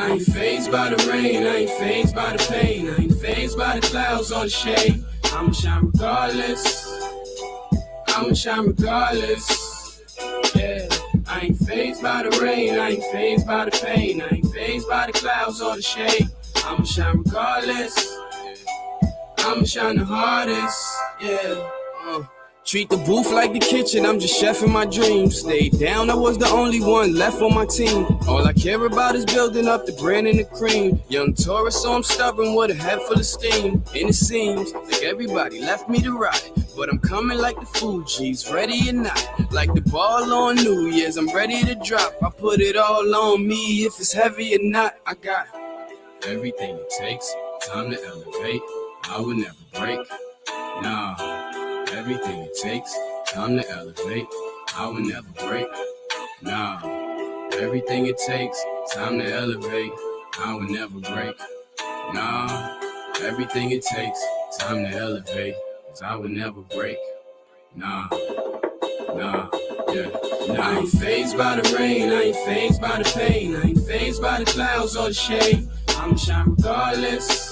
I ain't fazed by the rain, I ain't fazed by the pain, I ain't fazed by the clouds or the shade. I'ma shine regardless, I'ma shine regardless, yeah. I ain't fazed by the rain, I ain't fazed by the pain, I ain't fazed by the clouds or the shade. I'ma shine regardless, I'ma shine the hardest, yeah. Treat the booth like the kitchen, I'm just chefing my dreams. Stayed down, I was the only one left on my team. All I care about is building up the brand and the cream. Young Taurus, so I'm stubborn with a head full of steam. And it seems like everybody left me to rot, but I'm coming like the Fugees, ready or not. Like the ball on New Year's, I'm ready to drop. I put it all on me, if it's heavy or not. I got everything it takes, time to elevate. I will never break, nah. Everything it takes, time to elevate. I will never break, nah. Everything it takes, time to elevate. I will never break, nah. Everything it takes, time to elevate. 'Cause I will never break, nah, yeah, nah. I ain't fazed by the rain, I ain't fazed by the pain, I ain't fazed by the clouds or the shade. I'ma shine regardless,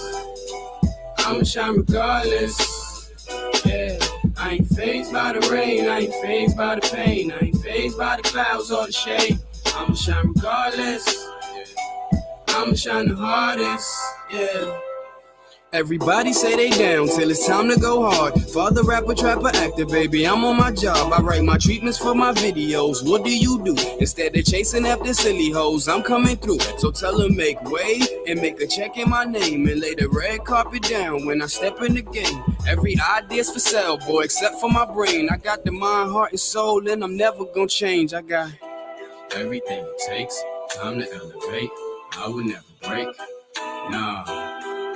I'ma shine regardless, yeah. I ain't fazed by the rain, I ain't fazed by the pain, I ain't fazed by the clouds or the shade. I'ma shine regardless, I'ma shine the hardest, yeah. Everybody say they down till it's time to go hard. Father, rapper, trapper, actor, baby, I'm on my job. I write my treatments for my videos. What do you do? Instead of chasing after silly hoes, I'm coming through. So tell them make way and make a check in my name and lay the red carpet down when I step in the game. Every idea's for sale, boy, except for my brain. I got the mind, heart, and soul, and I'm never gonna change. I got everything it takes, time to elevate. I will never break, nah.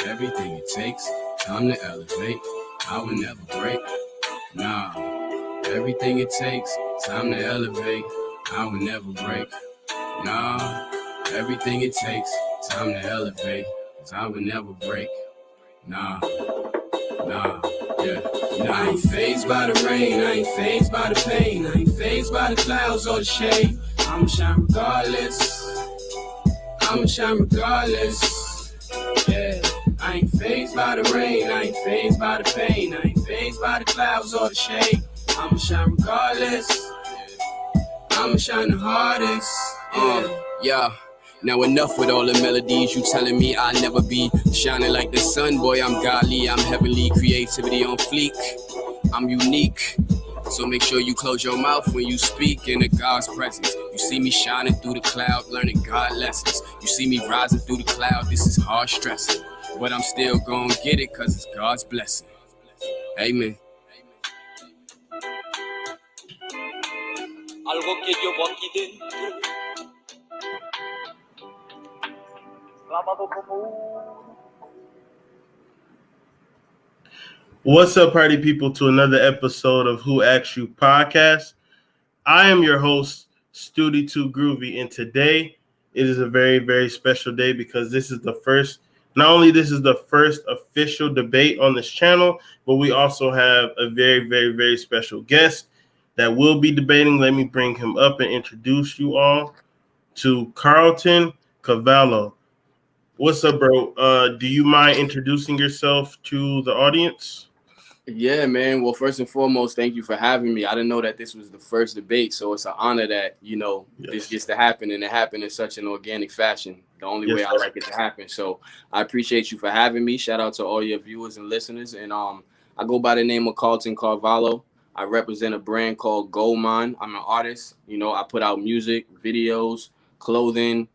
Everything it takes, time to elevate. I will never break, nah. Everything it takes, time to elevate. I will never break, nah. Everything it takes, time to elevate. 'Cause I will never break, nah, yeah. Nah. I ain't fazed by the rain, I ain't fazed by the pain, I ain't fazed by the clouds or the shade. I'ma shine regardless, I'ma shine regardless, yeah. I ain't fazed by the rain, I ain't fazed by the pain, I ain't fazed by the clouds or the shade. I'ma shine regardless, I'ma shine the hardest, yeah. Now enough with all the melodies you telling me I'll never be. Shining like the sun, boy, I'm godly, I'm heavenly. Creativity on fleek, I'm unique. So make sure you close your mouth when you speak in the God's presence. You see me shining through the cloud, learning God lessons. You see me rising through the cloud, this is hard stressing. But I'm still gonna get it, cause it's God's blessing. Amen. Algo que llevo aquí dentro, clavado como. What's up, party people, to another episode of Who Asked You podcast. I am your host, Studi 2 Groovy, and today it is a very, very special day because this is the first official debate on this channel, but we also have a very, very, very special guest that will be debating. Let me bring him up and introduce you all to Carlton Carvalho. What's up, bro? Do you mind introducing yourself to the audience? Yeah, man. Well, first and foremost, thank you for having me. I didn't know that this was the first debate, so it's an honor that, this gets to happen, and it happened in such an organic fashion. The only way I like it to happen. So I appreciate you for having me. Shout out to all your viewers and listeners. And I go by the name of Carlton Carvalho. I represent a brand called Gold Mine. I'm an artist. I put out music, videos, clothing,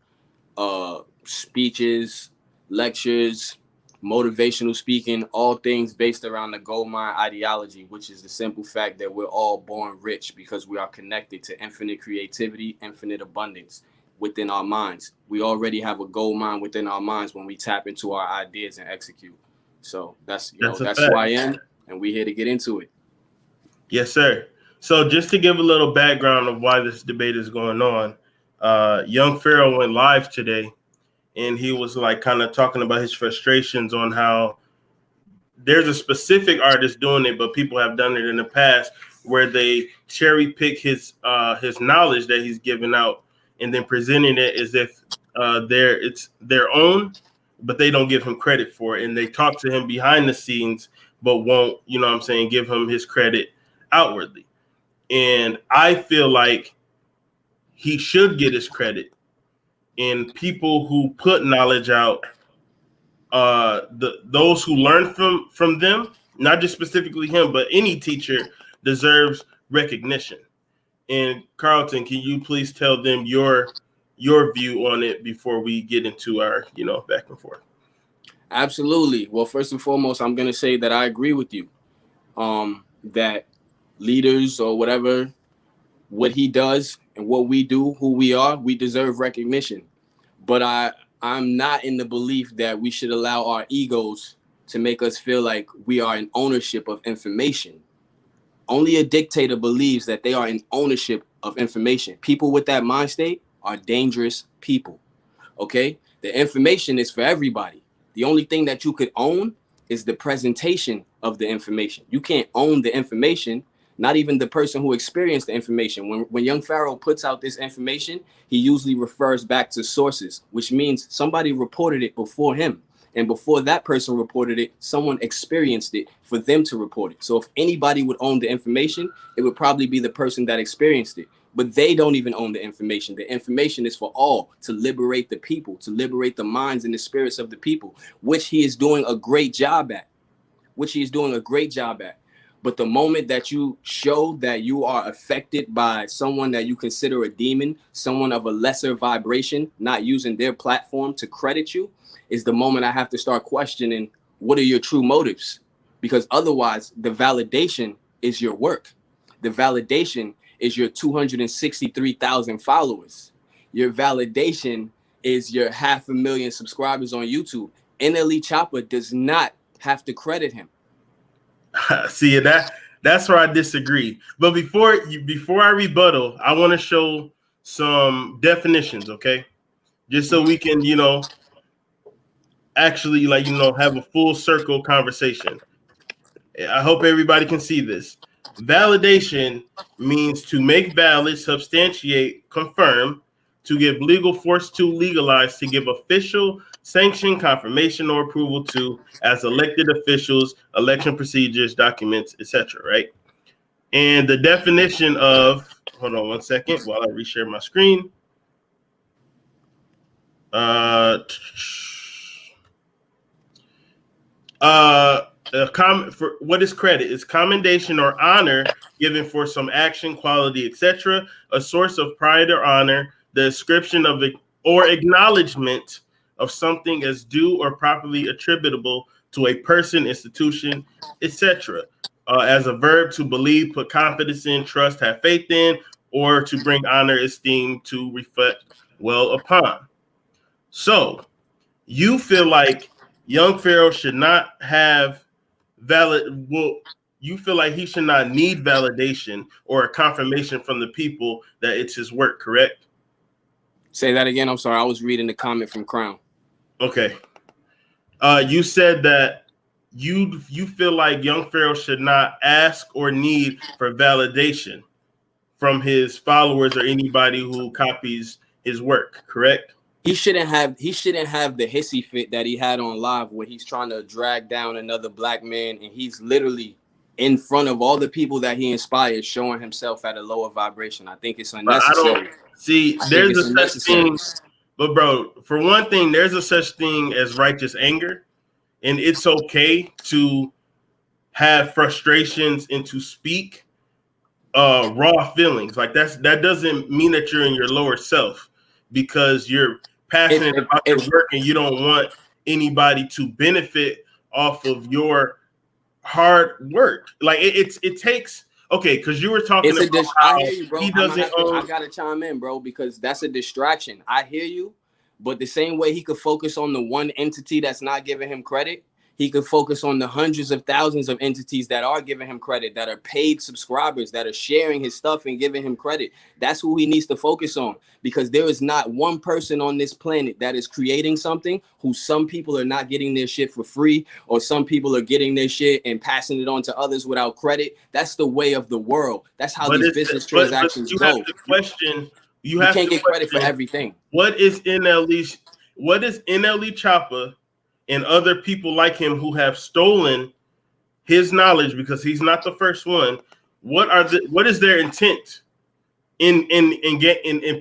speeches, lectures, motivational speaking, all things based around the gold mine ideology, which is the simple fact that we're all born rich because we are connected to infinite creativity, infinite abundance within our minds. We already have a gold mine within our minds when we tap into our ideas and execute. So that's who I am, and we're here to get into it. Yes, sir. So just to give a little background of why this debate is going on, Young Pharaoh went live today, and he was kind of talking about his frustrations on how there's a specific artist doing it, but people have done it in the past where they cherry pick his knowledge that he's giving out and then presenting it as if it's their own, but they don't give him credit for it, and they talk to him behind the scenes, but won't, you know what I'm saying, give him his credit outwardly. And I feel like he should get his credit. And people who put knowledge out, those who learn from them, not just specifically him, but any teacher deserves recognition. And Carlton, can you please tell them your view on it before we get into our, back and forth? Absolutely. Well, first and foremost, I'm going to say that I agree with you, that leaders or whatever, what he does and what we do, who we are, we deserve recognition. But I'm not in the belief that we should allow our egos to make us feel like we are in ownership of information. Only a dictator believes that they are in ownership of information. People with that mind state are dangerous people, okay? The information is for everybody. The only thing that you could own is the presentation of the information. You can't own the information, not even the person who experienced the information. When young Pharaoh puts out this information, he usually refers back to sources, which means somebody reported it before him. And before that person reported it, someone experienced it for them to report it. So if anybody would own the information, it would probably be the person that experienced it. But they don't even own the information. The information is for all, to liberate the people, to liberate the minds and the spirits of the people, which he is doing a great job at. But the moment that you show that you are affected by someone that you consider a demon, someone of a lesser vibration, not using their platform to credit you, is the moment I have to start questioning, what are your true motives? Because otherwise, the validation is your work. The validation is your 263,000 followers. Your validation is your 500,000 subscribers on YouTube. NLE Chopper does not have to credit him. See, that's where I disagree. But before I rebuttal, I want to show some definitions, okay? Just so we can, actually, have a full circle conversation. I hope everybody can see this. Validation means to make valid, substantiate, confirm, to give legal force to, legalize, to give official sanction, confirmation, or approval to, as elected officials, election procedures, documents, etc. Right? And the definition of, hold on one second while I reshare my screen. For what is credit? It's commendation or honor given for some action, quality, etc. A source of pride or honor, the ascription of it or acknowledgement of something as due or properly attributable to a person, institution, etc. As a verb, to believe, put confidence in, trust, have faith in, or to bring honor, esteem, to reflect well upon. So you feel like young Pharaoh should not have you feel like he should not need validation or a confirmation from the people that it's his work, correct? Say that again. I'm sorry. I was reading the comment from Crown. Okay. You said that you feel like young Pharaoh should not ask or need for validation from his followers or anybody who copies his work, correct? He shouldn't have the hissy fit that he had on live where he's trying to drag down another black man, and he's literally in front of all the people that he inspired, showing himself at a lower vibration. I think it's unnecessary. There's a such thing, but bro, for one thing, there's a such thing as righteous anger, and it's okay to have frustrations and to speak raw feelings. Like that doesn't mean that you're in your lower self, because you're passionate about your work and you don't want anybody to benefit off of your hard work. Like it takes, okay, because you were talking about how I hear you, bro. I gotta chime in, bro, because that's a distraction. I hear you, but the same way he could focus on the one entity that's not giving him credit, he could focus on the hundreds of thousands of entities that are giving him credit, that are paid subscribers, that are sharing his stuff and giving him credit. That's who he needs to focus on, because there is not one person on this planet that is creating something who some people are not getting their shit for free, or some people are getting their shit and passing it on to others without credit. That's the way of the world. That's how these business transactions go. You have to question You have can't to get credit for question, everything. What is NLE Chopper and other people like him who have stolen his knowledge, because he's not the first one? What is their intent in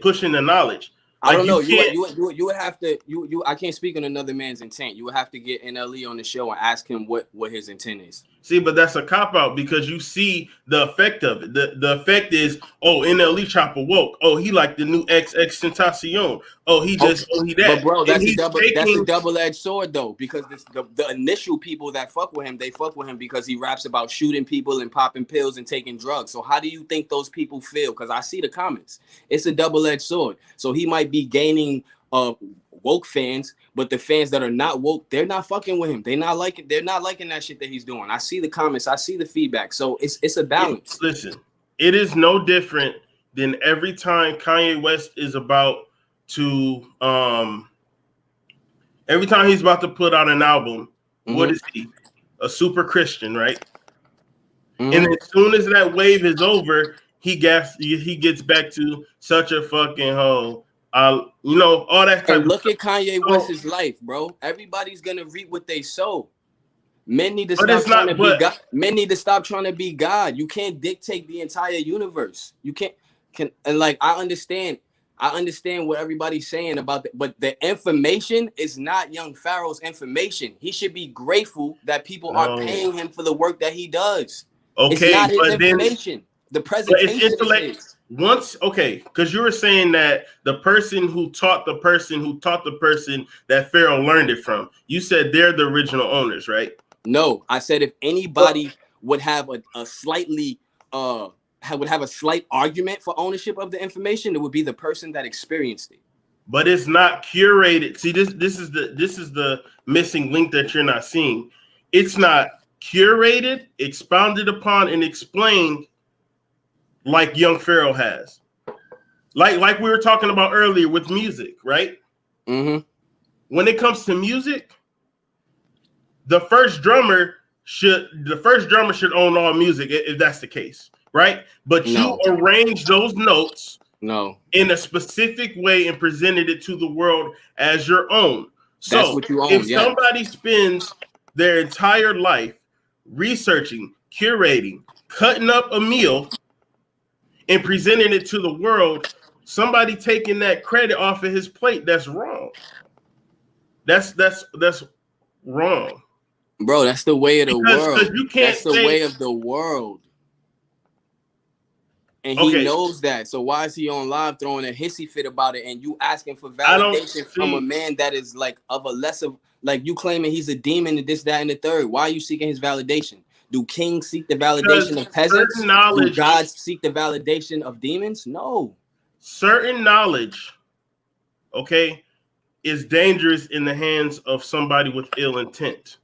pushing the knowledge? I don't know. You would have to I can't speak on another man's intent. You would have to get NLE on the show and ask him what his intent is. See, but that's a cop out, because you see the effect of it. The effect is, oh, NLE Chopper woke. Oh, he like the new XX Tentacion. Oh, he that. But bro, that's a double-edged sword though, because the initial people that fuck with him, they fuck with him because he raps about shooting people and popping pills and taking drugs. So how do you think those people feel? Because I see the comments. It's a double-edged sword. So he might be gaining woke fans, but the fans that are not woke, they're not fucking with him. They're not liking that shit that he's doing. I see the comments, I see the feedback. So it's a balance. Listen, it is no different than every time Kanye West is about to every time he's about to put out an album. What is he? A super Christian, right? And as soon as that wave is over, he gets back to such a fucking hoe. All that kind of look at Kanye West's life, bro. Everybody's gonna reap what they sow. Men need to stop trying to be God. Men need to stop trying to be God. You can't dictate the entire universe. You can't. And like I understand what everybody's saying about that, but the information is not Young Pharaoh's information. He should be grateful that people are paying him for the work that he does. Okay, it's not his information. The presentation is because you were saying that the person who taught the person that Pharaoh learned it from, you said they're the original owners, right? No, I said if anybody would have a slight argument for ownership of the information, it would be the person that experienced it. But it's not curated. See, this is the missing link that you're not seeing. It's not curated, expounded upon, and explained like Young Pharaoh has. Like we were talking about earlier with music, right? When it comes to music, the first drummer should own all music if that's the case, right? But you arrange those notes in a specific way and presented it to the world as your own. So that's what you own, if somebody spends their entire life researching, curating, cutting up a meal, and presenting it to the world, somebody taking that credit off of his plate, that's wrong. That's wrong. Bro, that's the way of the world. You can't that's the way of the world. And he knows that. So why is he on live throwing a hissy fit about it and you asking for validation from a man that is like of a lesser, like you claiming he's a demon and this, that, and the third? Why are you seeking his validation? Do kings seek the validation of peasants? Do gods seek the validation of demons? No. Certain knowledge, is dangerous in the hands of somebody with ill intent.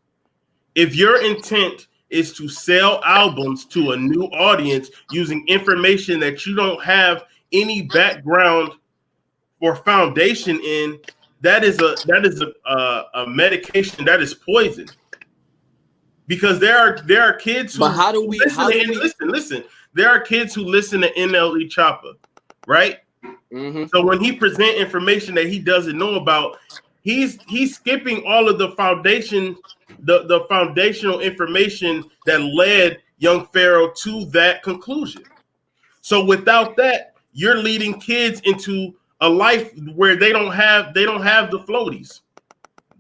If your intent is to sell albums to a new audience using information that you don't have any background or foundation in, that is a medication, that is poison. Because there are kids who listen. There are kids who listen to NLE Chopper, right? So when he present information that he doesn't know about, he's skipping all of the foundation, the foundational information that led Young Pharaoh to that conclusion. So without that, you're leading kids into a life where they don't have the floaties.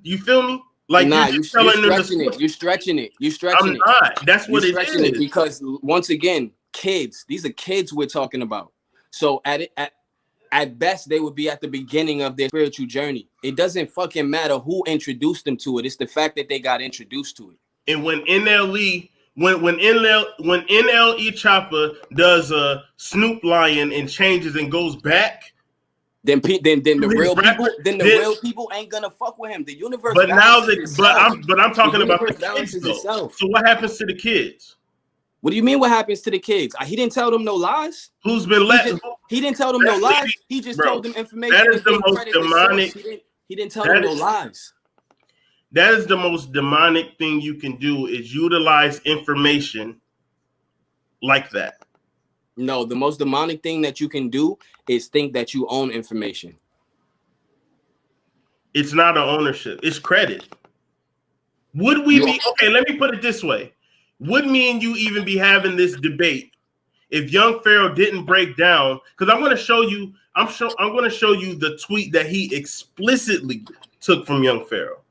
You feel me? Like you're stretching it. I'm not. That's what it is. Because once again, kids. These are kids we're talking about. So at best, they would be at the beginning of their spiritual journey. It doesn't fucking matter who introduced them to it. It's the fact that they got introduced to it. And when NLE Chopper does a Snoop Lion and changes and goes back, then the real people ain't gonna fuck with him. The universe. But I'm talking about the kids though. So what happens to the kids? What do you mean? What happens to the kids? He didn't tell them no lies. Who's been let? He didn't tell them no lies. He just told them information. That is the most demonic. He didn't tell them no lies. That is the most demonic thing you can do, is utilize information like that. No, the most demonic thing that you can do is think that you own information. It's not an ownership. It's credit. Would we be okay? Let me put it this way: would me and you even be having this debate if Young Pharaoh didn't break down? Because I'm going to show you. I'm going to show you the tweet that he explicitly took from Young Pharaoh.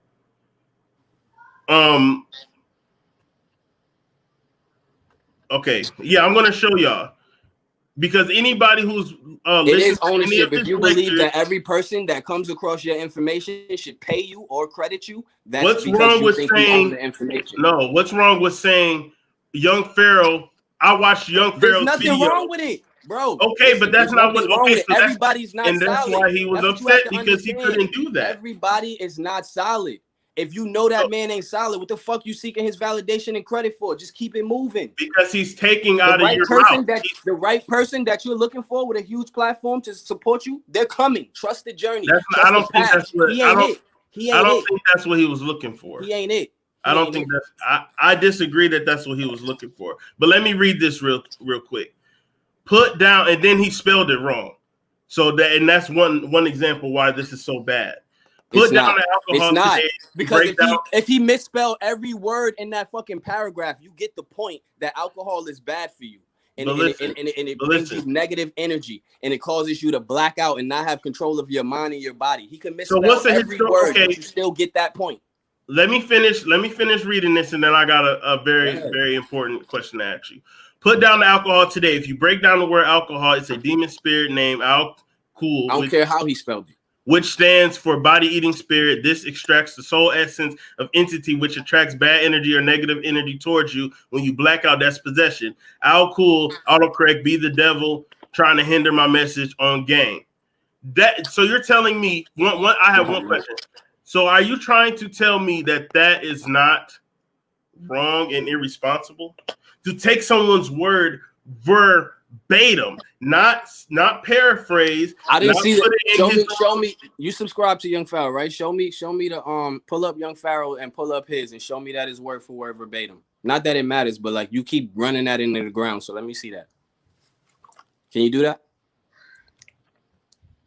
Okay, yeah, I'm going to show y'all. Because anybody who's it is ownership. If you believe that every person that comes across your information should pay you or credit you, that's what's because wrong you with think saying you own the information. No? What's wrong with saying Young Pharaoh? I watched Young Pharaoh's There's video. nothing wrong with it, bro. Okay, but that's not what. Okay, so everybody's not and that's solid. why he was upset because he couldn't do that. Everybody is not solid. If you know that man ain't solid, what the fuck you seeking his validation and credit for? Just keep it moving. Because he's taking out of your mouth. The right person that you're looking for with a huge platform to support you, they're coming. Trust the journey. I don't think that's what he ain't it. I don't think that's what he was looking for. He ain't it. I don't think that's. I disagree that that's what he was looking for. But let me read this real quick. Put down, and then he spelled it wrong. So that's one example why this is so bad. Put down the alcohol. It's not today, because if he misspelled every word in that fucking paragraph, you get the point that alcohol is bad for you, and it brings you negative energy, and it causes you to black out and not have control of your mind and your body. He can misspell every word, but you still get that point. Let me finish reading this, and then I got a very important question to ask you. Put down the alcohol today. If you break down the word alcohol, it's a demon spirit named Al-Kul. I don't care how he spelled it. Which stands for body-eating spirit. This extracts the soul essence of entity, which attracts bad energy or negative energy towards you. When you black out, that's possession. Al-Kul, autocorrect, be the devil, trying to hinder my message on game. So you're telling me, I have one question. So are you trying to tell me that is not wrong and irresponsible? To take someone's word verbatim, not paraphrase. I didn't see that. Show me. You subscribe to Young Pharaoh, right? Show me the pull up Young Pharaoh and pull up his and show me that is word for word verbatim. Not that it matters, but like you keep running that into the ground. So let me see that. Can you do that?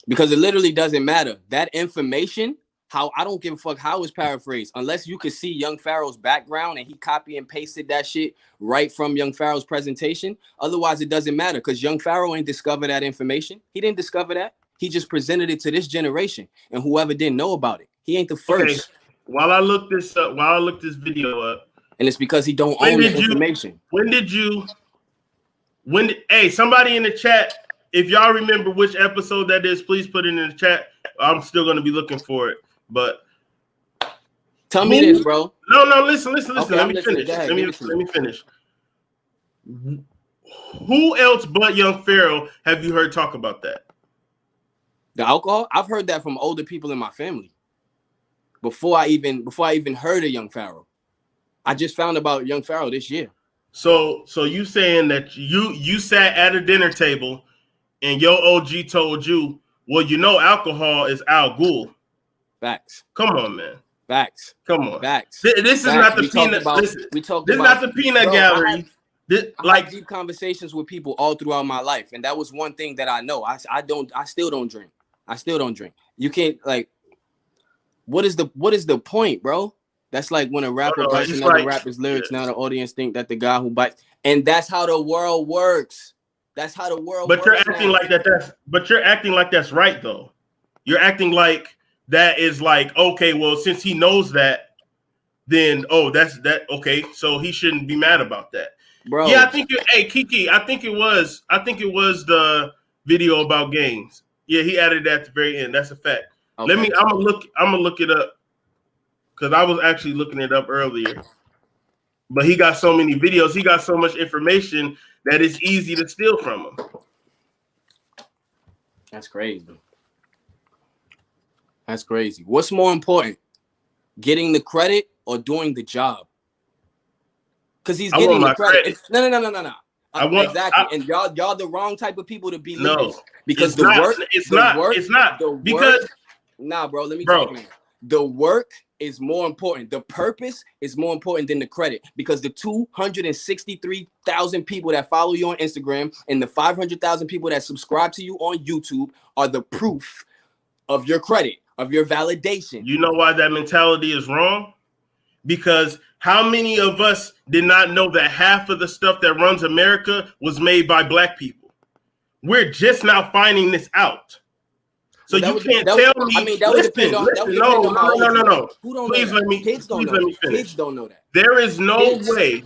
Because it literally doesn't matter. That information, I don't give a fuck how it's paraphrased, unless you could see Young Pharaoh's background and he copy and pasted that shit right from Young Pharaoh's presentation. Otherwise, it doesn't matter because Young Pharaoh ain't discovered that information. He didn't discover that. He just presented it to this generation, and whoever didn't know about it, he ain't the first. Okay. While I look this video up, and it's because he don't own the information. Hey, somebody in the chat, if y'all remember which episode that is, please put it in the chat. I'm still going to be looking for it. But tell me this, bro. No, listen. Okay, let me finish. Let me finish. Who else but Young Pharaoh have you heard talk about that? The alcohol? I've heard that from older people in my family. Before I even heard of Young Pharaoh. I just found about Young Pharaoh this year. So you saying that you sat at a dinner table and your OG told you, well, you know, alcohol is Al-Ghul. Facts. Come on, man. Facts. Come on. Facts. This is not the peanut. This is not the peanut gallery. I have deep conversations with people all throughout my life, and that was one thing that I know. I still don't drink. You can't like. What is the point, bro? That's like when a rapper bites another rapper's lyrics. Now the audience think that the guy who bites, and that's how the world works. That's how the world works. But you're acting like that. But you're acting like that's right, though. You're acting like that is like, okay, well, since he knows that, then that's that. Okay, so he shouldn't be mad about that, bro. Yeah, I think. Hey, Kiki, I think it was the video about games. Yeah, he added that at the very end. That's a fact. Okay. I'm gonna look it up because I was actually looking it up earlier. But he got so many videos. He got so much information that it's easy to steal from him. That's crazy. That's crazy. What's more important, getting the credit or doing the job? Because he's getting the credit. No. Exactly. And y'all the wrong type of people to be leaders. Because the work. Nah, bro. Let me talk, man. The work is more important. The purpose is more important than the credit, because the 263,000 people that follow you on Instagram and the 500,000 people that subscribe to you on YouTube are the proof of your credit, of your validation. You know why that mentality is wrong? Because how many of us did not know that half of the stuff that runs America was made by black people? We're just now finding this out. So you can't tell me. I mean, that would depend on. No. Who don't please know let that? me. Kids don't please know let me that. finish. Kids don't know that. There is no way.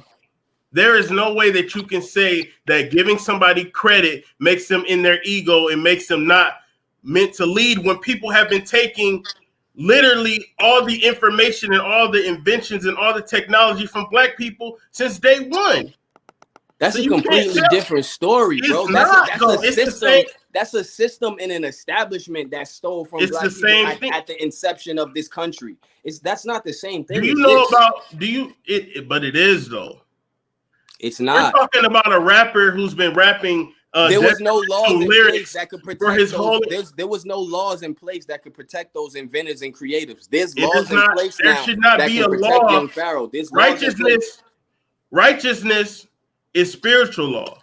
There is no way that you can say that giving somebody credit makes them in their ego and makes them not meant to lead, when people have been taking literally all the information and all the inventions and all the technology from black people since day one. That's So a completely different story, bro. That's a system. That's a system in an establishment that stole from black people at the inception of this country. That's not the same thing. Do you know about? But it is though. It's not. We're talking about a rapper who's been rapping. There was no laws in place that could protect his those. There was no laws in place that could protect those inventors and creatives. There's laws in place now. There should not that be can a protect law. Young Pharaoh. There's Righteousness is spiritual law.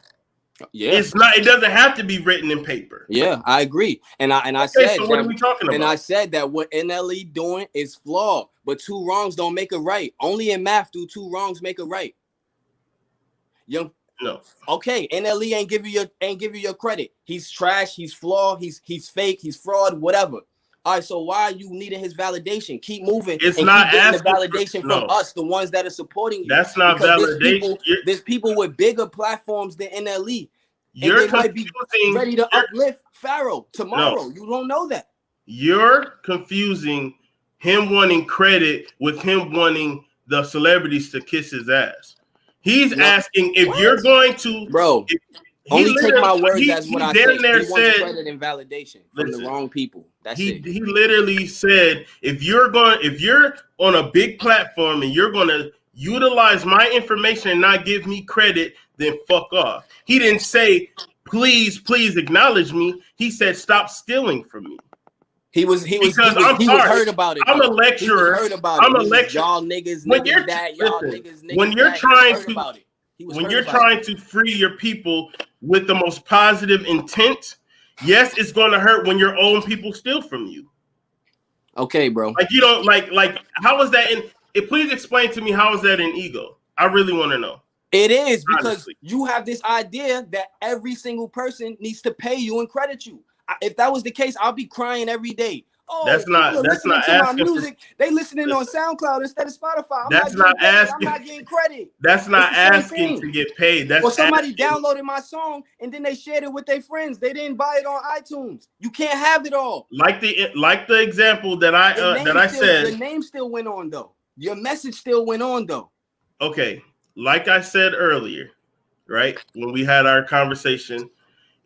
Yeah, it's not. It doesn't have to be written in paper. Yeah, I agree. And I said, so what are we talking about? And I said that what NLE doing is flawed, but two wrongs don't make a right. Only in math do two wrongs make a right. No. Okay, NLE ain't give you your credit. He's trash. He's flawed. He's fake. He's fraud. Whatever. All right. So why are you needing his validation? Keep moving. It's and not keep asking the validation from us, the ones that are supporting you. That's not validation. There's people with bigger platforms than NLE. You're and they might be ready to uplift Pharaoh tomorrow. No. You don't know that. You're confusing him wanting credit with him wanting the celebrities to kiss his ass. He's asking if you're going to, bro. Only take my words as what I say. He wants credit and validation from the wrong people. That's it. He literally said, if you're on a big platform and you're going to utilize my information and not give me credit, then fuck off. He didn't say, please acknowledge me. He said, stop stealing from me. He was heard about it. I'm a lecturer. I'm a lecturer. Y'all niggas, when you're trying to free your people with the most positive intent, yes, it's going to hurt when your own people steal from you. Okay, bro. Like you don't like how is that in? Please explain to me, how is that in ego? I really want to know. It is because you have this idea that every single person needs to pay you and credit you. If that was the case, I'll be crying every day. Oh, that's not asking my music. They listening on SoundCloud instead of Spotify. I'm not getting credit. That's not asking to get paid. That's somebody downloaded my song and then they shared it with their friends. They didn't buy it on iTunes. You can't have it all. Like the example that I said. The name still went on though. Your message still went on though. Okay, like I said earlier, right when we had our conversation.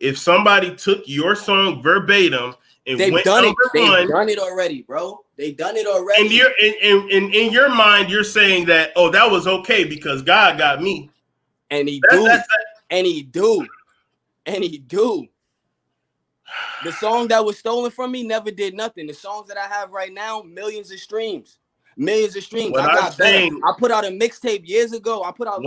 If somebody took your song verbatim and They've done it already, bro. They've done it already. And you're in your mind, you're saying that, oh, that was okay because God got me. And he do. The song that was stolen from me never did nothing. The songs that I have right now, millions of streams. I put out a mixtape years ago. Hold on.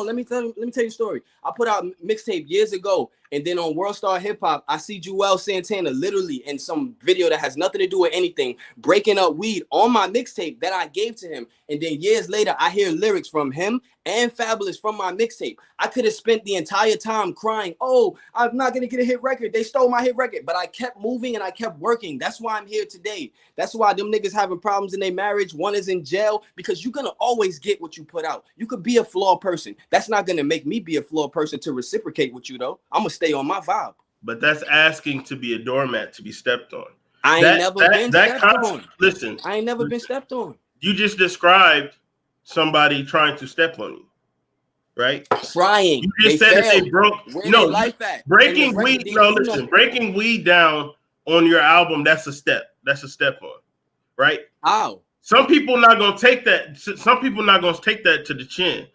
Let me tell you a story. I put out mixtape years ago, and then on World Star Hip Hop, I see Joel Santana literally in some video that has nothing to do with anything, breaking up weed on my mixtape that I gave to him. And then years later, I hear lyrics from him and Fabulous from my mixtape. I could have spent the entire time crying, oh, I'm not gonna get a hit record. They stole my hit record. But I kept moving and I kept working. That's why I'm here today. That's why them niggas having problems in their marriage. One is in jail, because you're gonna always get what you put out. You could be a flawed person. That's not gonna make me be a flawed person to reciprocate with you, though. I'm gonna stay on my vibe. But that's asking to be a doormat, to be stepped on. I ain't never been stepped on. Listen, I ain't never been stepped on. You just described somebody trying to step on you, right? Trying. You just said that they broke. No, life at? Breaking weed. No, listen. Breaking weed down on your album. That's a step. That's a step on, right? How? Some people not gonna take that. Some people not gonna take that to the chin.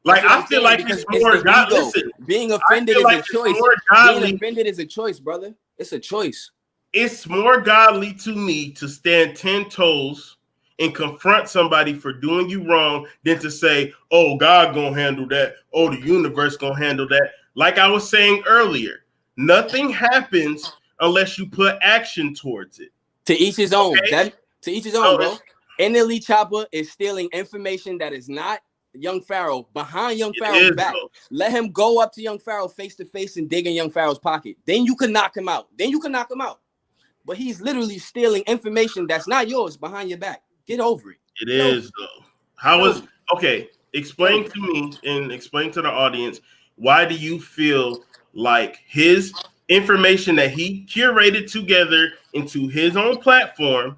Like I feel like it's more godly. Listen, being offended is a choice. Being offended is a choice, brother. It's a choice. It's more godly to me to stand 10 toes and confront somebody for doing you wrong than to say, oh, God gonna handle that. Oh, the universe gonna handle that. Like I was saying earlier, nothing happens unless you put action towards it. To each his own. Okay? To each his own, bro. NLE Chopper is stealing information that is not Young Pharaoh behind Young Pharaoh's back. Though. Let him go up to Young Pharaoh face to face and dig in Young Pharaoh's pocket. Then you can knock him out. But he's literally stealing information that's not yours behind your back. Get over it. It is though. Okay? Explain to me and explain to the audience, why do you feel like his information that he curated together into his own platform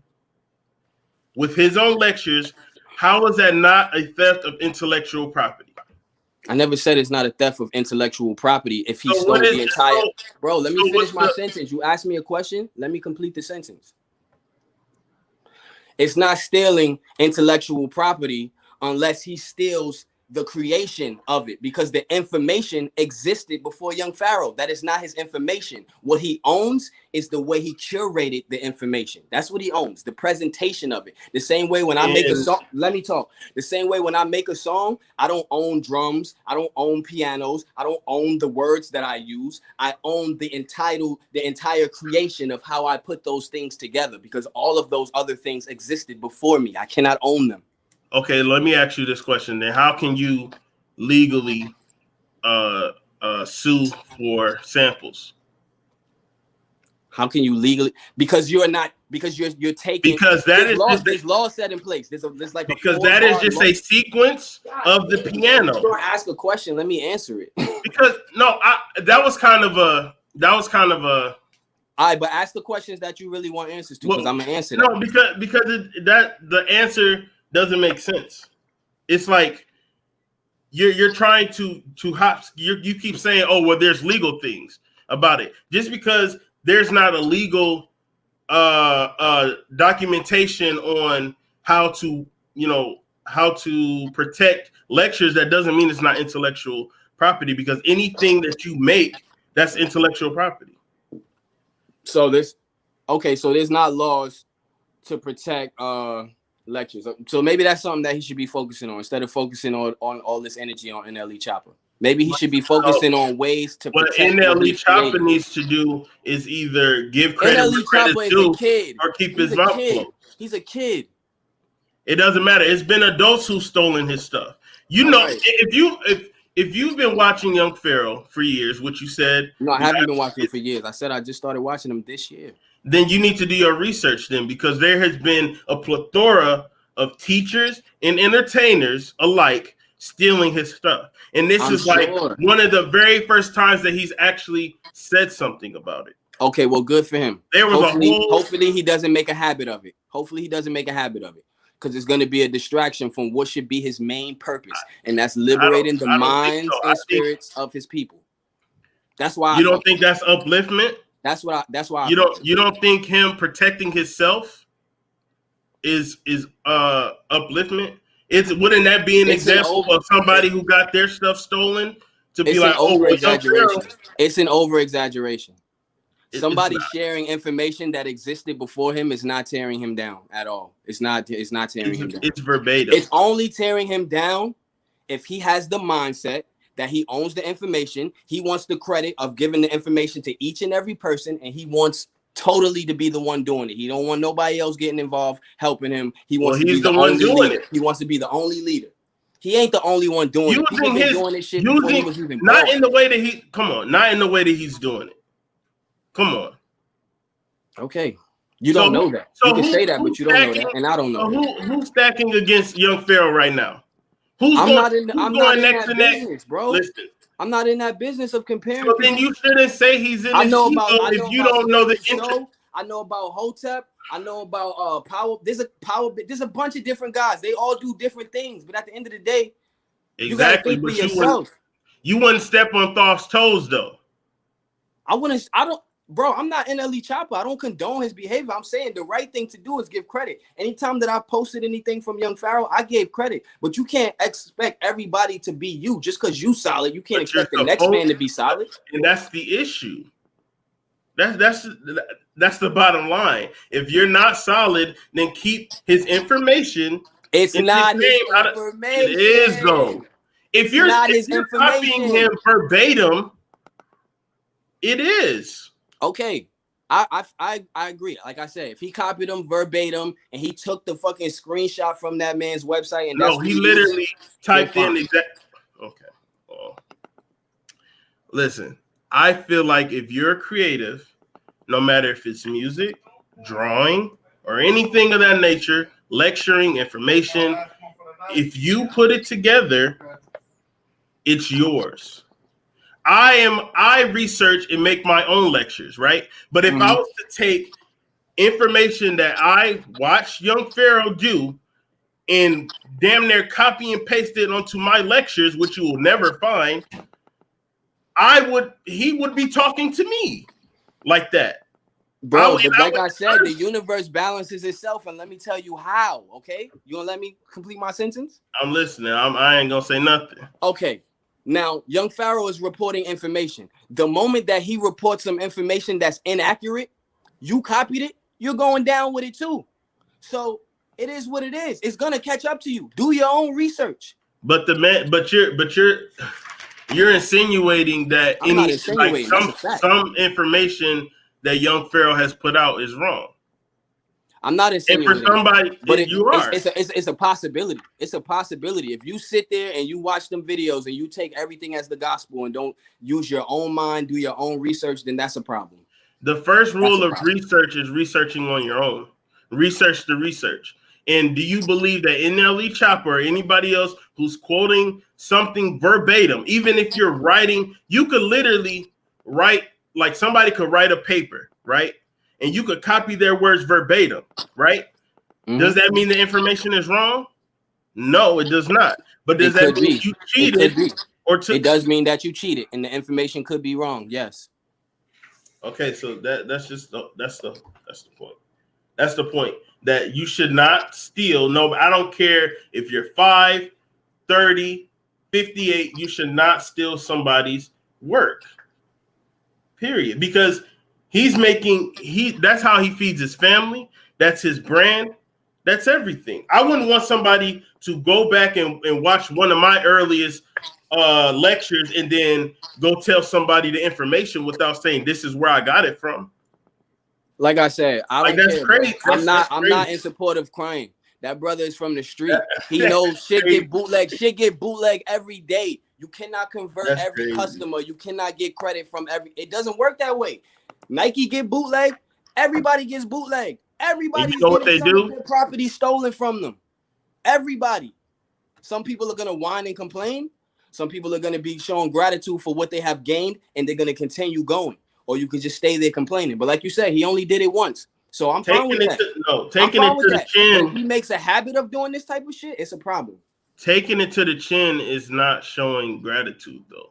with his own lectures, how is that not a theft of intellectual property? I never said it's not a theft of intellectual property if he stole the entire... Bro, let me finish my sentence. You asked me a question. Let me complete the sentence. It's not stealing intellectual property unless he steals the creation of it, because the information existed before Young Pharaoh. That is not his information. What he owns is the way he curated the information. That's what he owns, the presentation of it. The same way when I make a song, let me talk. The same way when I make a song, I don't own drums, I don't own pianos, I don't own the words that I use. I own the entire creation of how I put those things together, because all of those other things existed before me. I cannot own them. Okay, let me ask you this question then. How can you legally sue for samples? How can you legally? Because you're taking, because that is there's law set in place. There's like because that is just a sequence of the piano. Don't ask a question, let me answer it. Because that was kind of a all right, but ask the questions that you really want answers to, because I'm gonna answer that. No, because the answer doesn't make sense. It's like you're trying to hop. You keep saying, oh well, there's legal things about it. Just because there's not a legal documentation on how to protect lectures, that doesn't mean it's not intellectual property, because anything that you make, that's intellectual property. So there's not laws to protect lectures. So maybe that's something that he should be focusing on instead of focusing on all this energy on NLE Chopper. Maybe he should be focusing on ways to protect. What NLE Chopper needs to do is either give credit NLE Chopper is a kid, or keep his mouth closed. He's a kid. It doesn't matter. It's been adults who've stolen his stuff. If you've been watching Young Pharaoh for years, which you said. No, I haven't been watching him for years. I said I just started watching him this year. Then you need to do your research then, because there has been a plethora of teachers and entertainers alike stealing his stuff. And this is like one of the very first times that he's actually said something about it. Okay, well, good for him. There was hopefully he doesn't make a habit of it. Because it's going to be a distraction from what should be his main purpose, and that's liberating the minds and spirits of his people. That's why you don't think that's upliftment. That's why you don't think him protecting himself is upliftment? Wouldn't that be an example of somebody who got their stuff stolen to be like, over exaggeration? It's an over exaggeration. Somebody sharing information that existed before him is not tearing him down at all. It's not tearing him down. It's verbatim. It's only tearing him down if he has the mindset that he owns the information. He wants the credit of giving the information to each and every person, and he wants totally to be the one doing it. He don't want nobody else getting involved, helping him. He wants to be the only leader. He wants to be the only leader. He ain't the only one doing it. He's been doing this shit before he was even born. Not in the way that he's doing it. Come on. Okay. You don't know that. You can say that, but you don't know that, and I don't know. Who's stacking against Young Pharaoh right now? I'm not in that business, bro. Listen, I'm not in that business of comparing. So then you shouldn't say he's in the if you don't know the interest. I know about Hotep. I know about Power. There's a bunch of different guys. They all do different things, but at the end of the day, you gotta think for yourself. You wouldn't step on Thoth's toes, though. Bro, I'm not NLE Chopper. I don't condone his behavior. I'm saying the right thing to do is give credit. Anytime that I posted anything from Young Pharaoh, I gave credit. But you can't expect everybody to be you. Just because you solid, you can't expect the next man to be solid. And that's the issue. That's the bottom line. If you're not solid, then keep his information. It's not his name information. It is though. If you're copying him verbatim, it is. Okay. I agree. Like I said, if he copied him verbatim and he took the fucking screenshot from that man's website and no, he literally typed in exact. Okay. Well, listen, I feel like if you're creative, no matter if it's music, drawing, or anything of that nature, lecturing, information, if you put it together, it's yours. I research and make my own lectures, right? But if I was to take information that I watched Young Pharaoh do and damn near copy and paste it onto my lectures, which you will never find, he would be talking to me like that. Bro, but like I said, the universe balances itself, and let me tell you how, okay? You gonna let me complete my sentence? I'm listening. I ain't gonna say nothing. Okay. Now, Young Pharaoh is reporting information. The moment that he reports some information that's inaccurate, you copied it, you're going down with it too. So it is what it is. It's gonna catch up to you. Do your own research. But you're insinuating that I'm not insinuating. Some information that Young Pharaoh has put out is wrong. I'm not insinuating. And for somebody, but it's a possibility. It's a possibility. If you sit there and you watch them videos and you take everything as the gospel and don't use your own mind, do your own research, then that's a problem. The first rule of research is researching on your own. Research the research. And do you believe that NLE Chopper or anybody else who's quoting something verbatim, even if you're writing, you could literally write, like somebody could write a paper, right? And you could copy their words verbatim, right? Mm-hmm. Does that mean the information is wrong? No, it does not. But does that mean you cheated? It does mean that you cheated, and the information could be wrong. Yes. Okay, so that's the point. That's the point, that you should not steal. No, I don't care if you're 5, 30, 58. You should not steal somebody's work. Period. Because that's how he feeds his family. That's his brand. That's everything. I wouldn't want somebody to go back and watch one of my earliest lectures and then go tell somebody the information without saying this is where I got it from. Like I said, I don't care. Crazy. I'm not in support of crime. That brother is from the street. He knows shit get bootleg. Shit get bootleg every day. You cannot convert every customer. You cannot get credit from every. It doesn't work that way. Nike get bootleg. Everybody gets bootleg. Everybody's getting their property stolen from them. Everybody. Some people are gonna whine and complain. Some people are gonna be showing gratitude for what they have gained, and they're gonna continue going. Or you could just stay there complaining. But like you said, he only did it once. So I'm fine with that. Taking it to the chin. If he makes a habit of doing this type of shit, it's a problem. Taking it to the chin is not showing gratitude, though.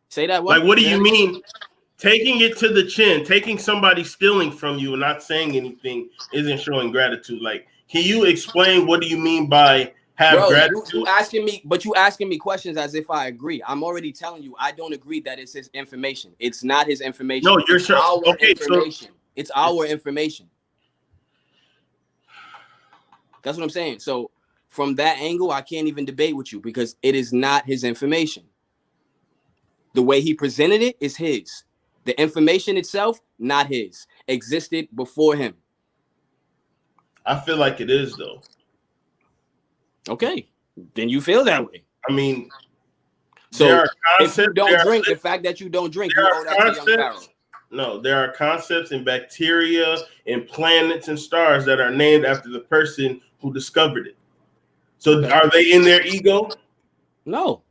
Say that. Like, what do you mean? Taking it to the chin, taking somebody stealing from you and not saying anything isn't showing gratitude. Like, can you explain what do you mean by gratitude? You asking me questions as if I agree. I'm already telling you I don't agree that it's his information. It's not his information. No, you're sure. Okay, information. It's our information. That's what I'm saying. So from that angle, I can't even debate with you because it is not his information. The way he presented it is his. The information itself, not his. Existed before him. I feel like it is, though. Okay. Then you feel that way. I mean, so if you don't drink, the fact that you don't drink, you owe that to Young Pharaoh. No, there are concepts in bacteria and planets and stars that are named after the person who discovered it. So are they in their ego? No.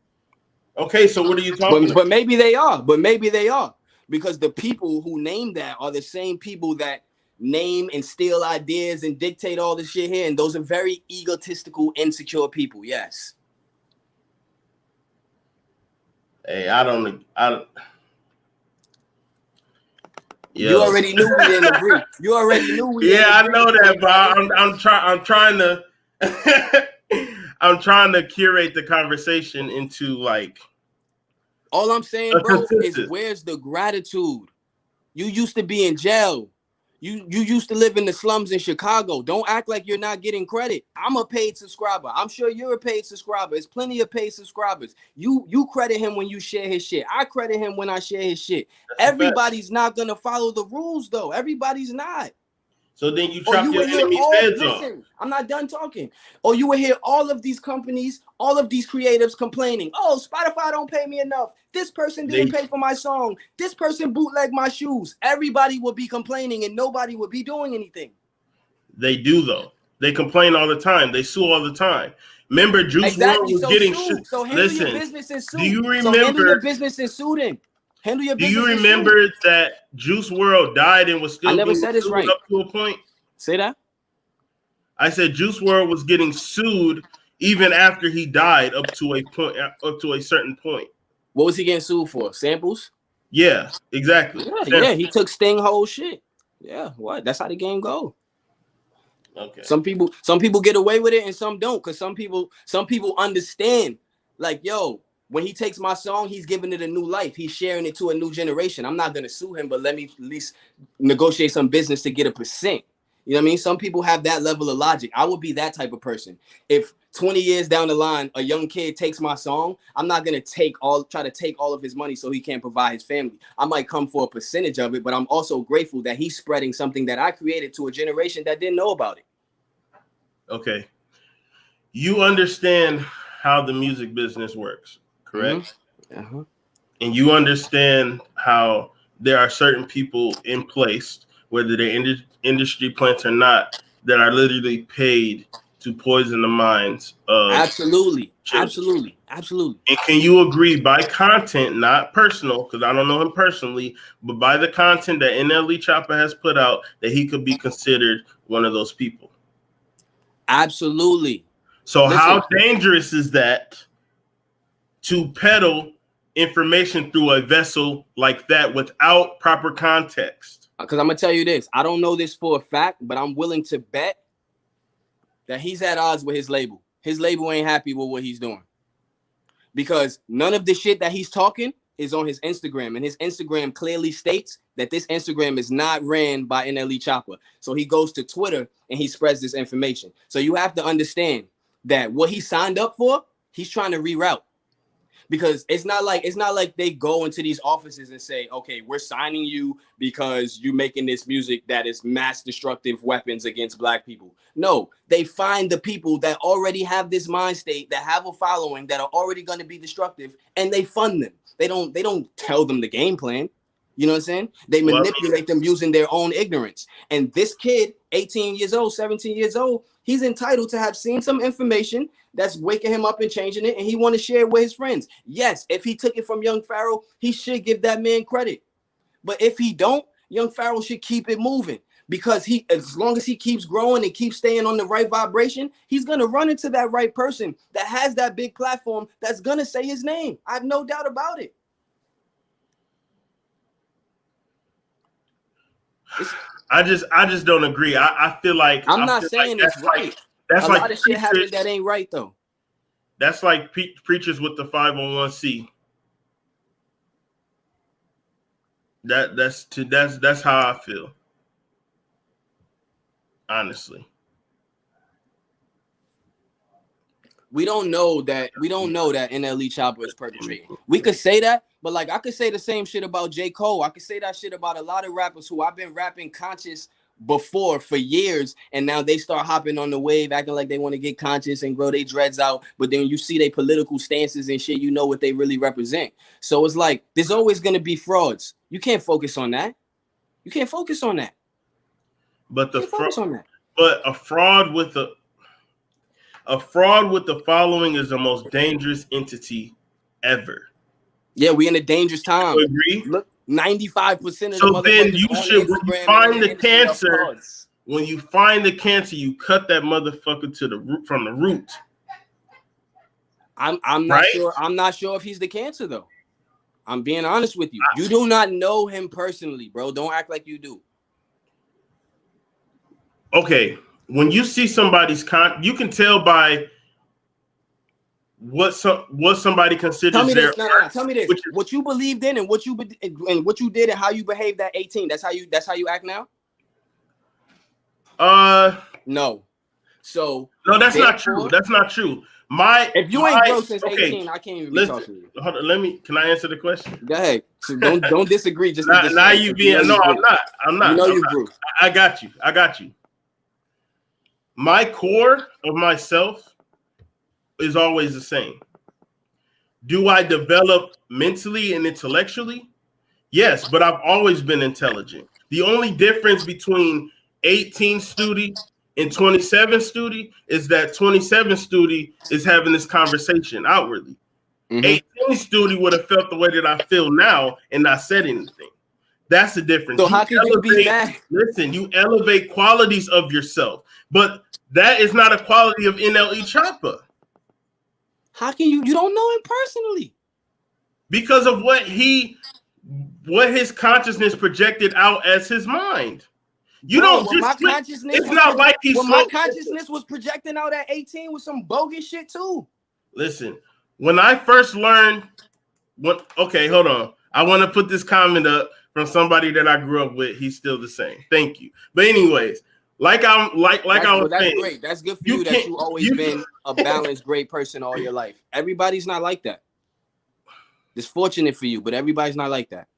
Okay, so what are you talking about? But maybe they are. But maybe they are. Because the people who name that are the same people that name and steal ideas and dictate all this shit here. And those are very egotistical, insecure people. Yes. Hey, I don't. Yeah. You already knew we didn't agree. You already knew we didn't agree. I know that, but I'm trying to curate the conversation into like. All I'm saying, bro, is where's the gratitude? You used to be in jail. You used to live in the slums in Chicago. Don't act like you're not getting credit. I'm a paid subscriber. I'm sure you're a paid subscriber. There's plenty of paid subscribers. You credit him when you share his shit. I credit him when I share his shit. Everybody's not gonna follow the rules though. Everybody's not. So then you chop your enemy's heads off. I'm not done talking. Or you will hear all of these companies, all of these creatives complaining. Oh, Spotify don't pay me enough. This person didn't pay for my song. This person bootlegged my shoes. Everybody will be complaining and nobody will be doing anything. They do though. They complain all the time. They sue all the time. Remember, Juice WRLD was getting sued. So handle your business and sue. Do you remember? So handle your business and sue them. Handle your business. Do you remember that Juice WRLD died and was still I never said it's right. Up to a point? Say that? I said Juice WRLD was getting sued even after he died up to a point, up to a certain point. What was he getting sued for? Samples? Yeah, exactly. Yeah, he took Sting whole shit. Yeah, what? That's how the game go. Okay. Some people get away with it and some don't, because some people understand, like, yo, when he takes my song, he's giving it a new life. He's sharing it to a new generation. I'm not gonna sue him, but let me at least negotiate some business to get a percent. You know what I mean? Some people have that level of logic. I would be that type of person. If 20 years down the line, a young kid takes my song, I'm not gonna try to take all of his money so he can't provide his family. I might come for a percentage of it, but I'm also grateful that he's spreading something that I created to a generation that didn't know about it. Okay. You understand how the music business works, correct? Mm-hmm. And you understand how there are certain people in place, whether they're industry plants or not, that are literally paid to poison the minds of Absolutely. And can you agree, by content, not personal, because I don't know him personally, but by the content that NLE Choppa has put out, that he could be considered one of those people? Absolutely. So how dangerous is that to peddle information through a vessel like that without proper context? Because I'm going to tell you this. I don't know this for a fact, but I'm willing to bet that he's at odds with his label. His label ain't happy with what he's doing. Because none of the shit that he's talking is on his Instagram. And his Instagram clearly states that this Instagram is not ran by NLE Choppa. So he goes to Twitter and he spreads this information. So you have to understand that what he signed up for, he's trying to reroute. Because it's not like they go into these offices and say, okay, we're signing you because you're making this music that is mass destructive weapons against black people. No, they find the people that already have this mind state, that have a following, that are already going to be destructive, and they fund them. They don't tell them the game plan. You know what I'm saying? They manipulate them using their own ignorance. And this kid, 18 years old, 17 years old, he's entitled to have seen some information that's waking him up and changing it, and he want to share it with his friends. Yes, if he took it from Young Pharaoh, he should give that man credit. But if he don't, Young Pharaoh should keep it moving, because as long as he keeps growing and keeps staying on the right vibration, he's gonna run into that right person that has that big platform that's gonna say his name. I have no doubt about it. I just don't agree. I feel like I'm not saying it's right. That's a lot of shit happening that ain't right though. That's like preachers with the 501c. That's how I feel. Honestly. We don't know that NLE Choppa is perpetrating. We could say that, but like I could say the same shit about J. Cole. I could say that shit about a lot of rappers who I've been rapping conscious before for years, and now they start hopping on the wave, acting like they want to get conscious and grow their dreads out. But then you see their political stances and shit, you know what they really represent. So it's like there's always gonna be frauds. You can't focus on that. You can't focus on that. But a fraud with the following is the most dangerous entity ever. Yeah, we in a dangerous time. You agree? Look, 95% of so then you should, when you find the cancer, you cut that motherfucker to the root, from the root. I'm not sure. I'm not sure if he's the cancer though. I'm being honest with you. You do not know him personally, bro. Don't act like you do. Okay, when you see somebody's you can tell by what somebody considers Tell me their this. No. art, Tell me this. What you believed in and what you did and how you behaved at 18. That's how you act now. No. So no, that's not true. That's not true. If you ain't grown since 18, I can't even be talking to you. Hold on, can I answer the question? Go ahead. So don't disagree. Just now you being no, I'm not. You know you grew. I got you. My core of myself is always the same. Do I develop mentally and intellectually? Yes, but I've always been intelligent. The only difference between 18 Studi and 27 Studi is that 27 Studi is having this conversation outwardly. 18 Studi would have felt the way that I feel now and not said anything. That's the difference. So how can you be that? Listen, you elevate qualities of yourself, but that is not a quality of NLE Choppa. How can you don't know him personally? Because of what his consciousness projected out as his mind. You don't just it's not like he's my consciousness was projecting out at 18 with some bogus shit too. Listen, when I first learned okay, hold on. I want to put this comment up from somebody that I grew up with. He's still the same. Thank you. But anyways, I was that's saying, great. That's good for you that you always been a balanced, great person all your life. Everybody's not like that. It's fortunate for you, but everybody's not like that.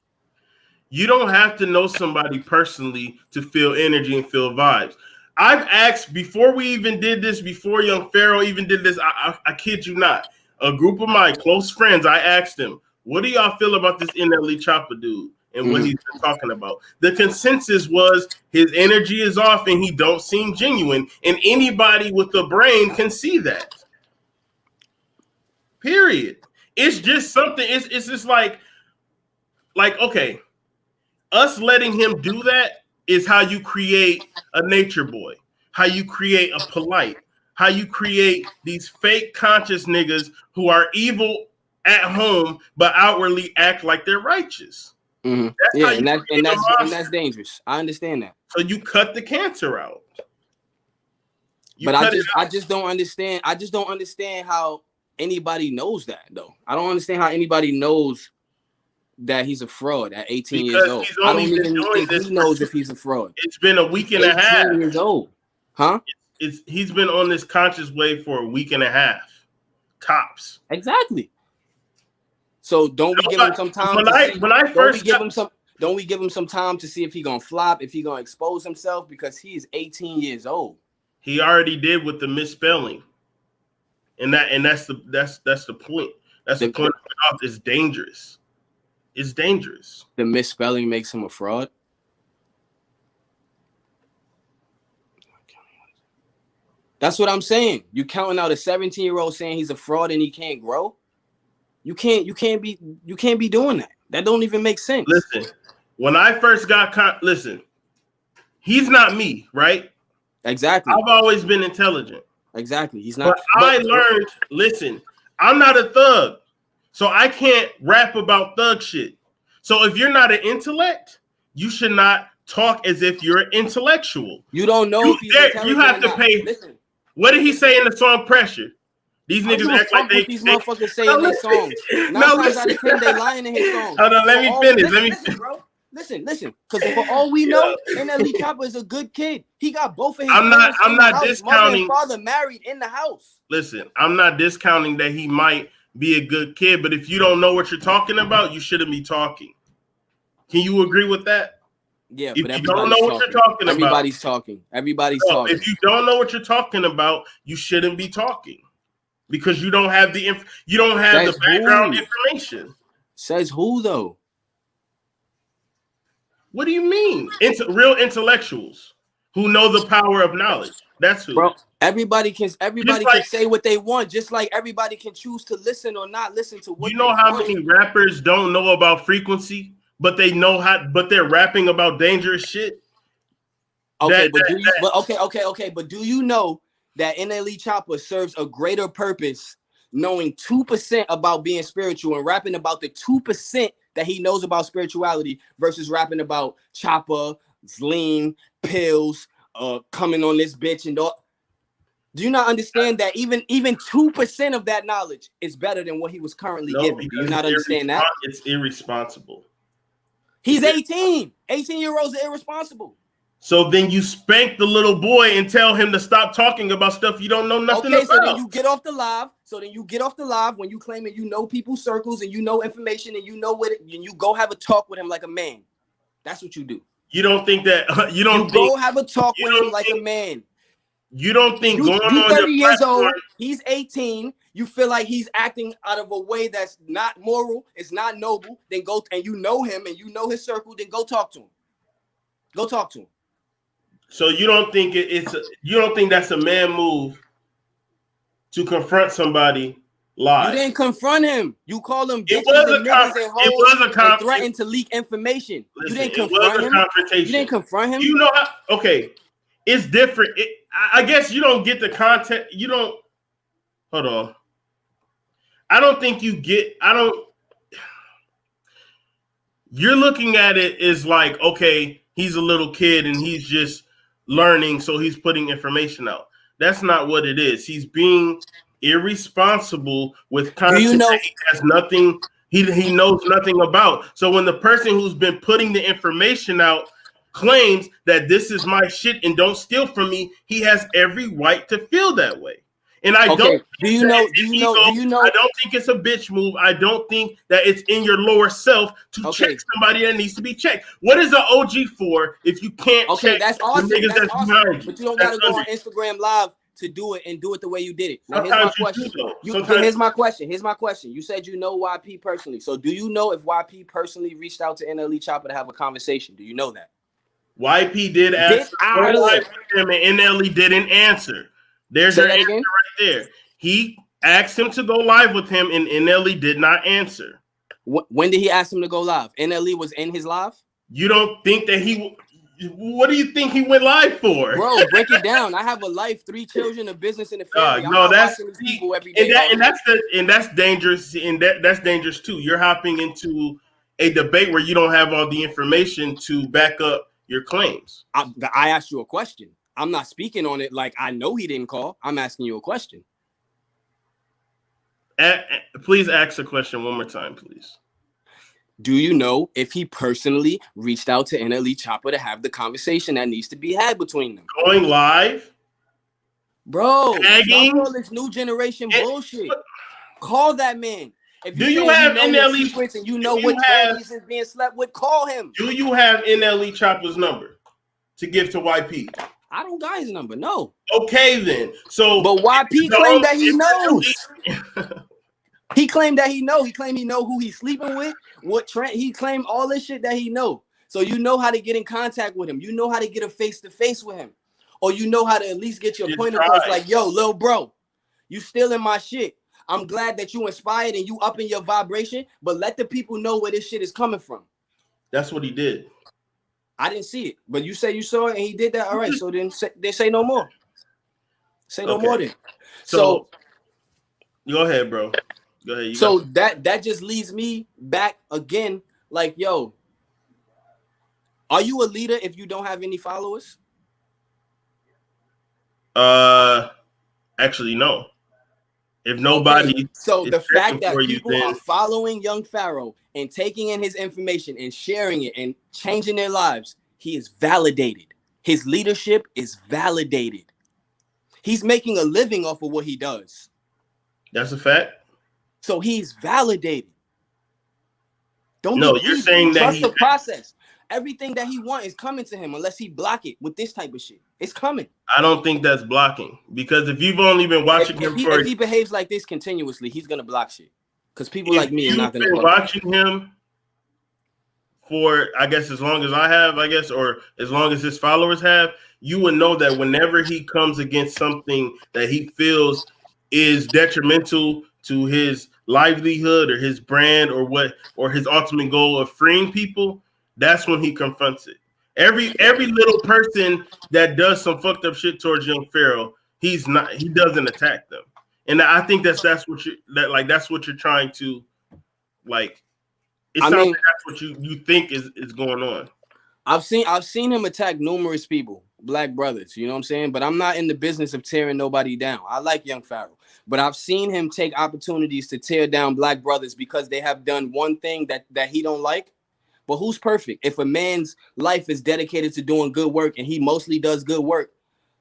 You don't have to know somebody personally to feel energy and feel vibes. I've asked before we even did this, before Young Pharaoh even did this, I kid you not, a group of my close friends, I asked them, what do y'all feel about this NLE Choppa dude and what he's been talking about? The consensus was his energy is off and he don't seem genuine, and anybody with a brain can see that. Period. It's just something, it's just like okay, us letting him do that is how you create a nature boy, how you create a polite, how you create these fake conscious niggas who are evil at home but outwardly act like they're righteous. And that's dangerous. I understand that. So you cut the cancer out. I just don't understand. I just don't understand how anybody knows that though. I don't understand how anybody knows that he's a fraud at 18 years old. I don't even think he knows if he's a fraud. It's been a week and a half. 18 years old. Huh? He's been on this conscious wave for a week and a half. Tops. Exactly. So don't we give him some time? Don't we give him some time to see if he gonna flop, if he gonna expose himself, because he is 18 years old. He already did with the misspelling. And that's the point. That's the point of it. It's dangerous. It's dangerous. The misspelling makes him a fraud. That's what I'm saying. You counting out a 17-year-old saying he's a fraud and he can't grow? You can't be doing that. That don't even make sense. Listen, when I first got listen, he's not me, right? Exactly. I've always been intelligent. Exactly. He's not. But I learned, listen, I'm not a thug. So I can't rap about thug shit. So if you're not an intellect, you should not talk as if you're an intellectual. You don't know if he's intelligent. You have to pay. Listen, what did he say in the song Pressure? These niggas act like these motherfuckers say in their songs. Nine times out of 10, they lying in his songs. Hold on, let me finish. Listen, bro. Listen. Because for all we know, NLE Choppa is a good kid. He got both of his I'm not discounting. Mother and father married in the house. Listen, I'm not discounting that he might be a good kid, but if you don't know what you're talking about, you shouldn't be talking. Can you agree with that? Yeah, if but you don't know what you're talking about, everybody's talking. Everybody's talking. If you don't know what you're talking about, you shouldn't be talking because you don't have the background information. Says who though? What do you mean? Real intellectuals who know the power of knowledge. That's who. Bro, everybody can say what they want, just like everybody can choose to listen or not listen to what. You know how many rappers don't know about frequency, but they're rapping about dangerous shit. Okay, but do you know that NLE Choppa serves a greater purpose knowing 2% about being spiritual and rapping about the 2% that he knows about spirituality versus rapping about Choppa, lean, pills, coming on this bitch and all. Do you not understand that even 2% of that knowledge is better than what he was currently given? Do you not understand that? It's irresponsible. He's 18. 18-year-olds are irresponsible. So then you spank the little boy and tell him to stop talking about stuff you don't know nothing about. So then you get off the live. When you claim that you know people's circles and you know information and you know what and you go have a talk with him like a man. That's what you do. You don't think that you don't go have a talk with him like a man. You don't think you on 30 years old, he's 18, you feel like he's acting out of a way that's not moral, it's not noble, then go and you know him and you know his circle, then go talk to him. Go talk to him. So you don't think you don't think that's a man move to confront somebody live? You didn't confront him. You call him bitches and niggas and hoes and threatened threaten to leak information. Listen, you didn't confront him. You didn't confront him. You know how? Okay, it's different. I guess you don't get the content. You don't. Hold on. I don't think you get. I don't. You're looking at it as like, okay, he's a little kid and he's just learning, so he's putting information out. That's not what it is. He's being irresponsible with content that he has nothing. He knows nothing about. So when the person who's been putting the information out claims that this is my shit and don't steal from me, he has every right to feel that way. And I don't. Do you know? I don't think it's a bitch move. I don't think that it's in your lower self to check somebody that needs to be checked. What is an OG for if you can't check that's awesome. the niggas that's behind you? But you don't got to go on Instagram Live to do it and do it the way you did it. Now, here's my question. Here's my question. You said you know YP personally. So do you know if YP personally reached out to NLE Chopper to have a conversation? Do you know that? YP did ask him and NLE didn't answer. There's an answer right there. He asked him to go live with him and NLE did not answer. When did he ask him to go live? NLE was in his live? You don't think that what do you think he went live for? Bro, break it down. I have a life, 3 children, a business, and a family. No, that's people every day. And that's dangerous. And that's dangerous too. You're hopping into a debate where you don't have all the information to back up your claims. I asked you a question. I'm not speaking on it like I know he didn't call. I'm asking you a question. Please ask the question one more time, please. Do you know if he personally reached out to NLE Chopper to have the conversation that needs to be had between them? Going live? Bro, tagging all this new generation bullshit. Call that man. If do you have NLE secrets and you know what trans is being slept with, call him. Do you have NLE Chopper's number to give to YP? I don't got his number, no. Okay, then. So, but YP claimed that he knows. He claimed that he know. He claimed he know who he's sleeping with. He claimed all this shit that he know. So you know how to get in contact with him. You know how to get a face-to-face with him. Or you know how to at least get your point across. Like, yo, little bro, you still in my shit. I'm glad that you inspired and you up in your vibration, but let the people know where this shit is coming from. That's what he did. I didn't see it, but you say you saw it and he did that. All right, so then say no more. Say no more then. So go ahead, bro. Go ahead. So that just leads me back again. Like, yo, are you a leader if you don't have any followers? Actually, no. If nobody, so the fact that people are following Young Pharaoh and taking in his information and sharing it and changing their lives, he is validated. His leadership is validated. He's making a living off of what he does. That's a fact. So he's validated. You're saying that trust the process. Everything that he wants is coming to him unless he block it with this type of shit. It's coming. I don't think that's blocking because if you've only been watching him if he behaves like this continuously, he's gonna block shit. Because people like me are not gonna been watching him for, I guess, as long as I have, I guess, or as long as his followers have, you would know that whenever he comes against something that he feels is detrimental to his livelihood or his brand or his ultimate goal of freeing people, that's when he confronts it. Every little person that does some fucked up shit towards Young Pharaoh, he doesn't attack them. And I think that's what you're trying to like. It sounds like that's what you think is going on. I've seen him attack numerous people black brothers, you know what I'm saying? But I'm not in the business of tearing nobody down. I like Young Pharaoh, but I've seen him take opportunities to tear down black brothers because they have done one thing that he don't like. But who's perfect? If a man's life is dedicated to doing good work and he mostly does good work,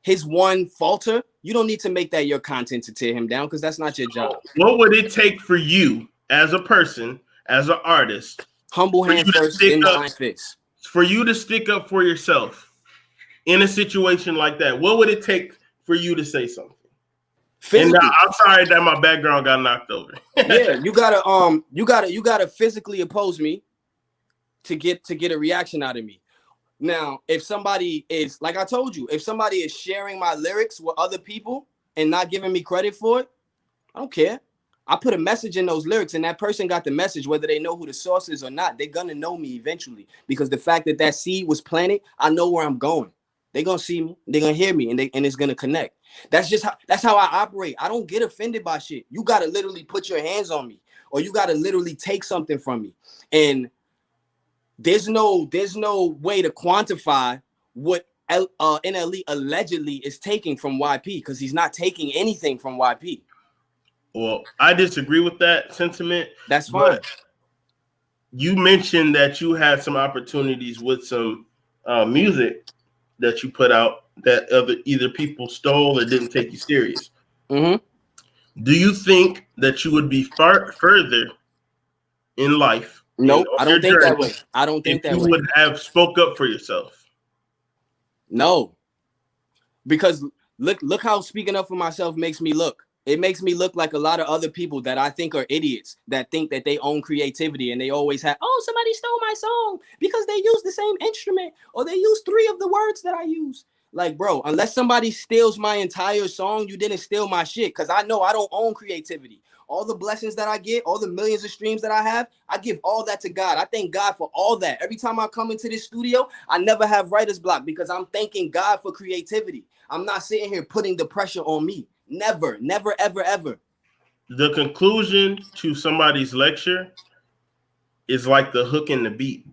his one falter, you don't need to make that your content to tear him down because that's not your job. What would it take for you as a person, as an artist, humble hand first in the iron fist, for you to stick up for yourself in a situation like that? What would it take for you to say something? Physically. And I'm sorry that my background got knocked over. Yeah, you gotta physically oppose me to get a reaction out of me. Now, if somebody is, like I told you, if somebody is sharing my lyrics with other people and not giving me credit for it, I don't care. I put a message in those lyrics and that person got the message, whether they know who the source is or not. They're going to know me eventually because the fact that seed was planted, I know where I'm going. They're going to see me. They're going to hear me and it's going to connect. That's how I operate. I don't get offended by shit. You got to literally put your hands on me or you got to literally take something from me. And there's no way to quantify what NLE allegedly is taking from YP because he's not taking anything from YP. Well, I disagree with that sentiment. That's fine. You mentioned that you had some opportunities with some music that you put out that either people stole or didn't take you serious. Mm-hmm. Do you think that you would be further in life? Nope, I don't think that way. I don't think that way. You would have spoke up for yourself. No, because look how speaking up for myself makes me look. It makes me look like a lot of other people that I think are idiots that think that they own creativity and they always have, oh, somebody stole my song because they use the same instrument or they use 3 of the words that I use. Like, bro, unless somebody steals my entire song, you didn't steal my shit because I know I don't own creativity. All the blessings that I get, all the millions of streams that I have, I give all that to God. I thank God for all that. Every time I come into this studio, I never have writer's block because I'm thanking God for creativity. I'm not sitting here putting the pressure on me. Never, never, ever, ever. The conclusion to somebody's lecture is like the hook and the beat.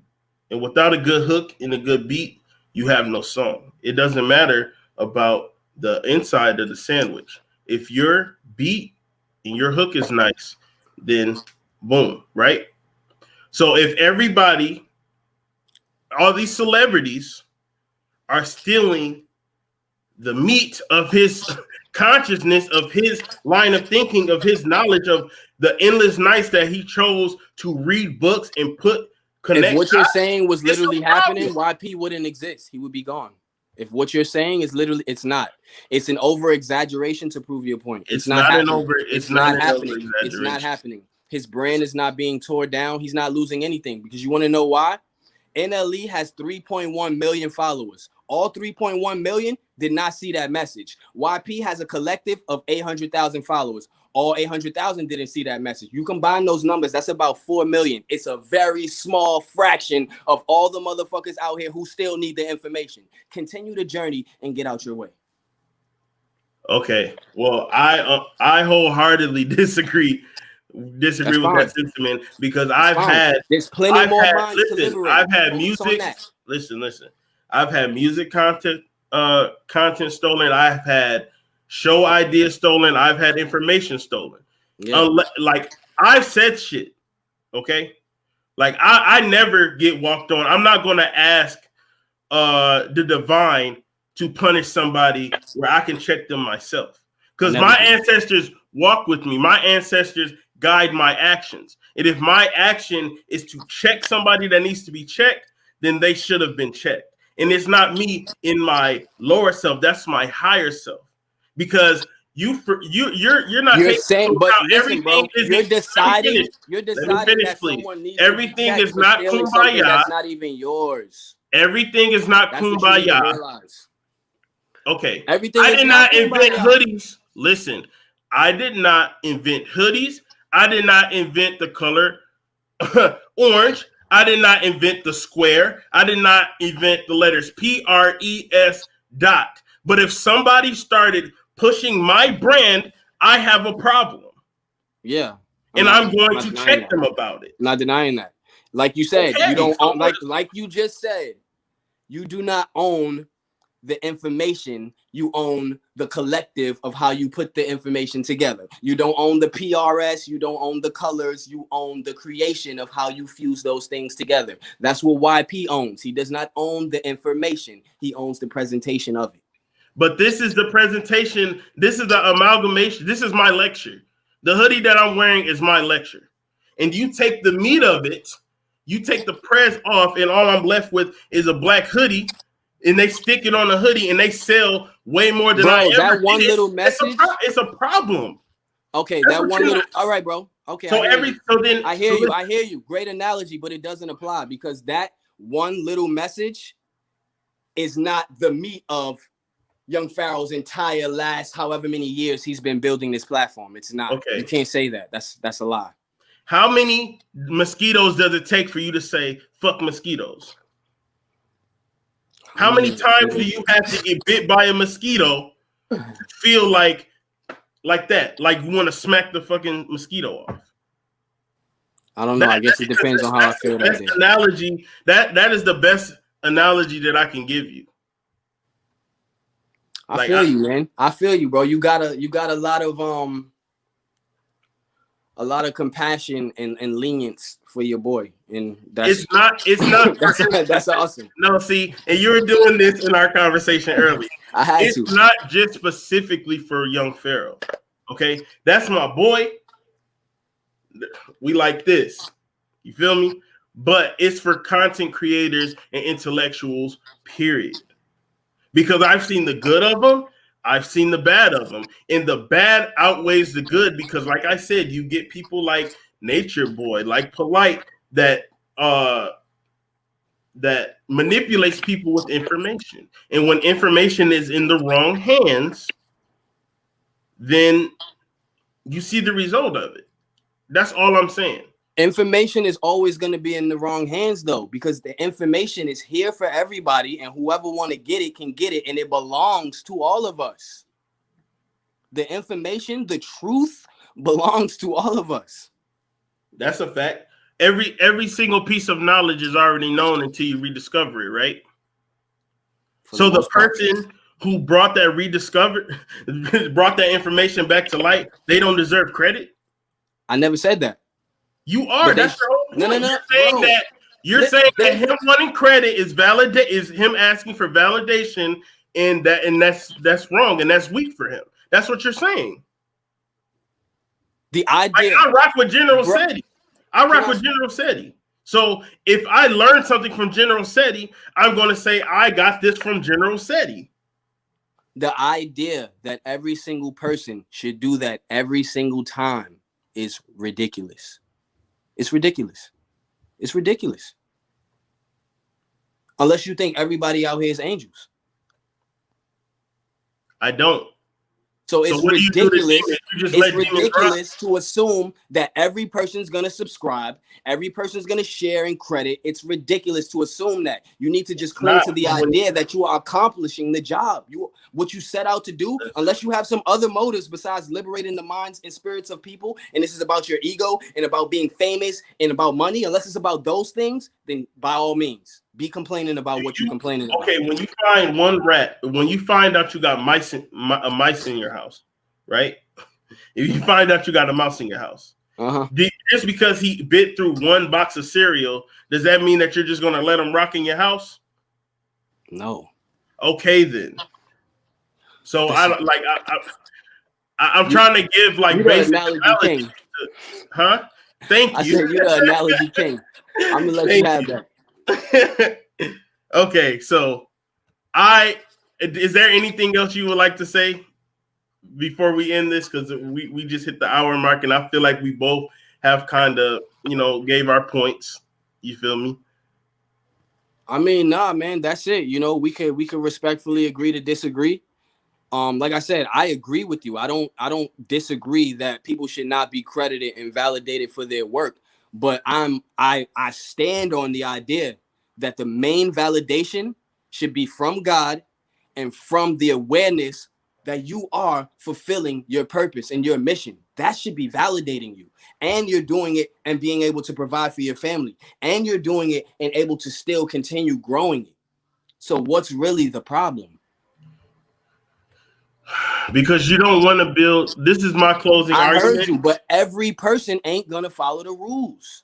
And without a good hook and a good beat, you have no song. It doesn't matter about the inside of the sandwich. If your beat and your hook is nice, then boom, right? So if everybody, all these celebrities are stealing the meat of his consciousness, of his line of thinking, of his knowledge, of the endless nights that he chose to read books and connect. If what you're saying was literally happening, YP wouldn't exist. He would be gone. If what you're saying is literally, it's not. It's an over exaggeration to prove your point. It's not happening. It's not happening. It's not happening. His brand is not being torn down. He's not losing anything because you want to know why? NLE has 3.1 million followers. All 3.1 million did not see that message. YP has a collective of 800,000 followers. All 800,000 didn't see that message. You combine those numbers, that's about 4 million. It's a very small fraction of all the motherfuckers out here who still need the information. Continue the journey and get out your way. Okay. Well, I wholeheartedly disagree with that sentiment because there's plenty more minds to liberate. I've had music. Listen. I've had music content stolen. I've had show ideas stolen. I've had information stolen. Yeah. Like I've said shit. Okay. Like I never get walked on. I'm not going to ask the divine to punish somebody where I can check them myself. Because my ancestors walk with me. My ancestors guide my actions. And if my action is to check somebody that needs to be checked, then they should have been checked. And it's not me in my lower self. That's my higher self. Because you're not. You're saying, but listen, bro, you're deciding. That someone needs. Everything is not kumbaya. That's not even yours. Everything is not kumbaya. Okay. Everything. I did not invent hoodies. Listen, I did not invent hoodies. I did not invent the color orange. I did not invent the square. I did not invent the letters PRES . But if somebody started pushing my brand, I have a problem. Yeah. I'm going to check them about it. Not denying that. Like you said, you don't own, like you just said, you do not own the information, you own the collective of how you put the information together. You don't own the PRS, you don't own the colors, you own the creation of how you fuse those things together. That's what YP owns. He does not own the information, he owns the presentation of it. But this is the presentation, this is the amalgamation, this is my lecture. The hoodie that I'm wearing is my lecture. And you take the meat of it, you take the press off, and all I'm left with is a black hoodie. And they stick it on the hoodie and they sell way more than I ever that one did. little message. It's a problem. Okay, That's that one little. All right, bro. Okay. So then I hear you. I hear you. Great analogy, but it doesn't apply because that one little message is not the meat of Young Pharaoh's entire last however many years he's been building this platform. It's not. Okay. You can't say that. That's a lie. How many mosquitoes does it take for you to say fuck mosquitoes? How many times do you have to get bit by a mosquito to feel like that? Like you want to smack the fucking mosquito off? I don't know. I guess it depends on how I feel that day. Analogy, that is the best analogy that I can give you. I feel you, man. I feel you, bro. You got a lot of compassion and lenience for your boy, and that's that's awesome. No, see, and you were doing this in our conversation earlier. I had it's not just specifically for Young Pharaoh. Okay, that's my boy. We like this. You feel me? But it's for content creators and intellectuals, period. Because I've seen the good of them. I've seen the bad of them, and the bad outweighs the good because, like I said, you get people like Nature Boy, like Polite, that manipulates people with information. And when information is in the wrong hands, then you see the result of it. That's all I'm saying. Information is always going to be in the wrong hands, though, because the information is here for everybody, and whoever want to get it can get it, and it belongs to all of us. The information, the truth, belongs to all of us. That's a fact. Every single piece of knowledge is already known until you rediscover it, right? So the person who brought that information back to light, they don't deserve credit? I never said that. You are. That's your whole point. No. You're saying that him wanting credit is him asking for validation, and that's wrong, and that's weak for him. That's what you're saying. The idea. I rock with General Seti. So if I learn something from General Seti, I'm going to say I got this from General Seti. The idea that every single person should do that every single time is ridiculous. It's ridiculous. It's ridiculous. Unless you think everybody out here is angels. I don't. So it's ridiculous. It's ridiculous to assume that every person's going to subscribe. Every person's going to share and credit. It's ridiculous to assume that. You need to just cling to the idea that you are accomplishing the job. What you set out to do, unless you have some other motives besides liberating the minds and spirits of people, and this is about your ego and about being famous and about money, unless it's about those things, then by all means, be complaining about what you're complaining about. Okay, when you find one rat, when you find out you got mice in your house, right? If you find out you got a mouse in your house, just because he bit through one box of cereal, does that mean that you're just going to let him rock in your house? No. Okay, then. So I'm trying to give like basic analogy. Thank you. I said you're the analogy king. I'm gonna let you have that. Okay, so is there anything else you would like to say before we end this? Because we just hit the hour mark, and I feel like we both have kind of gave our points. You feel me? I mean, nah, man, that's it. We could respectfully agree to disagree. Like I said, I agree with you. I don't disagree that people should not be credited and validated for their work. But I stand on the idea that the main validation should be from God and from the awareness that you are fulfilling your purpose and your mission. That should be validating you. And you're doing it and being able to provide for your family. And you're doing it and able to still continue growing it. So what's really the problem? Because you don't want to build. This is my closing I argument. heard you, but every person ain't gonna follow the rules.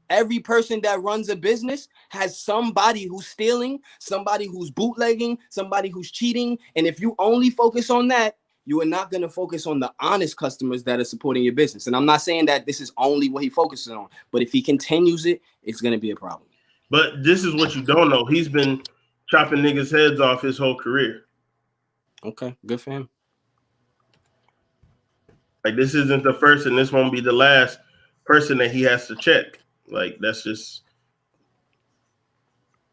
Every person that runs a business has somebody who's stealing, somebody who's bootlegging, somebody who's cheating. And if you only focus on that, you are not going to focus on the honest customers that are supporting your business. And I'm not saying that this is only what he focuses on, but if he continues it, it's going to be a problem. But this is what you don't know. He's been chopping niggas' heads off his whole career. Okay, good for him. Like, this isn't the first and this won't be the last person that he has to check. Like, that's just.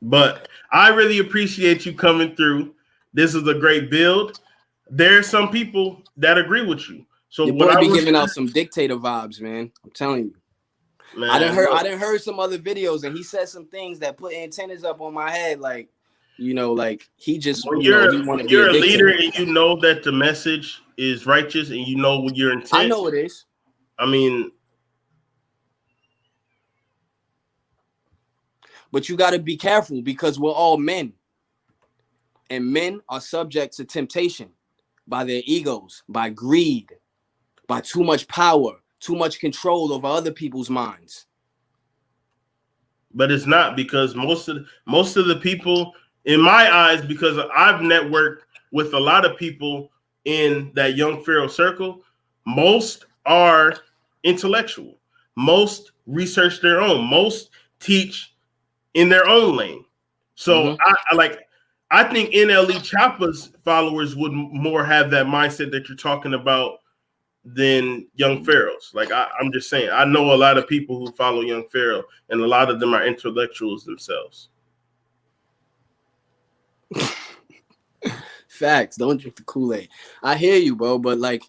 But I really appreciate you coming through. This is a great build. There's some people that agree with you. So your boy be giving out some dictator vibes, man. I'm telling you. Man, I didn't heard some other videos, and he said some things that put antennas up on my head, like, you know, like he just. When you're a leader and you know that the message is righteous and you know what your intent. I know it is. I mean. But you got to be careful because we're all men. And men are subject to temptation by their egos, by greed, by too much power, too much control over other people's minds. But it's not, because most of the people, in my eyes, because I've networked with a lot of people in that young Pharaoh circle, most are intellectual. Most research their own. Most teach in their own lane. So I think NLE Choppa's followers would more have that mindset that you're talking about than young Pharaohs. Like, I'm just saying, I know a lot of people who follow young Pharaoh, and a lot of them are intellectuals themselves. Facts. Don't drink the Kool-Aid. I hear you, bro, but like,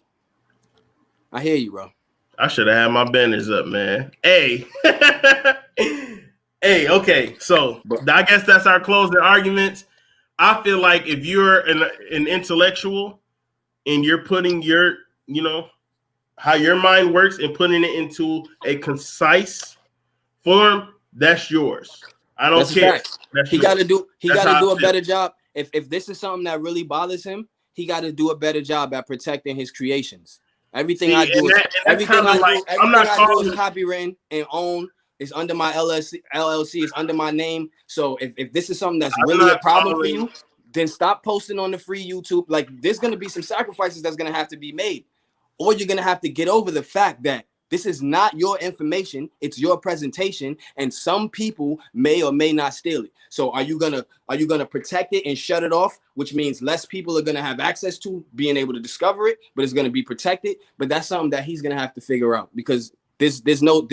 I hear you, bro. I should have had my banners up, man. Hey. Hey, okay, so I guess that's our closing arguments. I feel like if you're an intellectual and you're putting your, you know, how your mind works and putting it into a concise form, that's yours. I don't care. He got to do a better job. If this is something that really bothers him, he got to do a better job at protecting his creations. Everything I do is copywritten and owned. It's under my LLC. It's under my name. So if this is something that's really a problem for you, then stop posting on the free YouTube. Like, there's going to be some sacrifices that's going to have to be made. Or you're going to have to get over the fact that this is not your information. It's your presentation. And some people may or may not steal it. So are you gonna protect it and shut it off? Which means less people are going to have access to being able to discover it, but it's going to be protected. But that's something that he's going to have to figure out, because there's no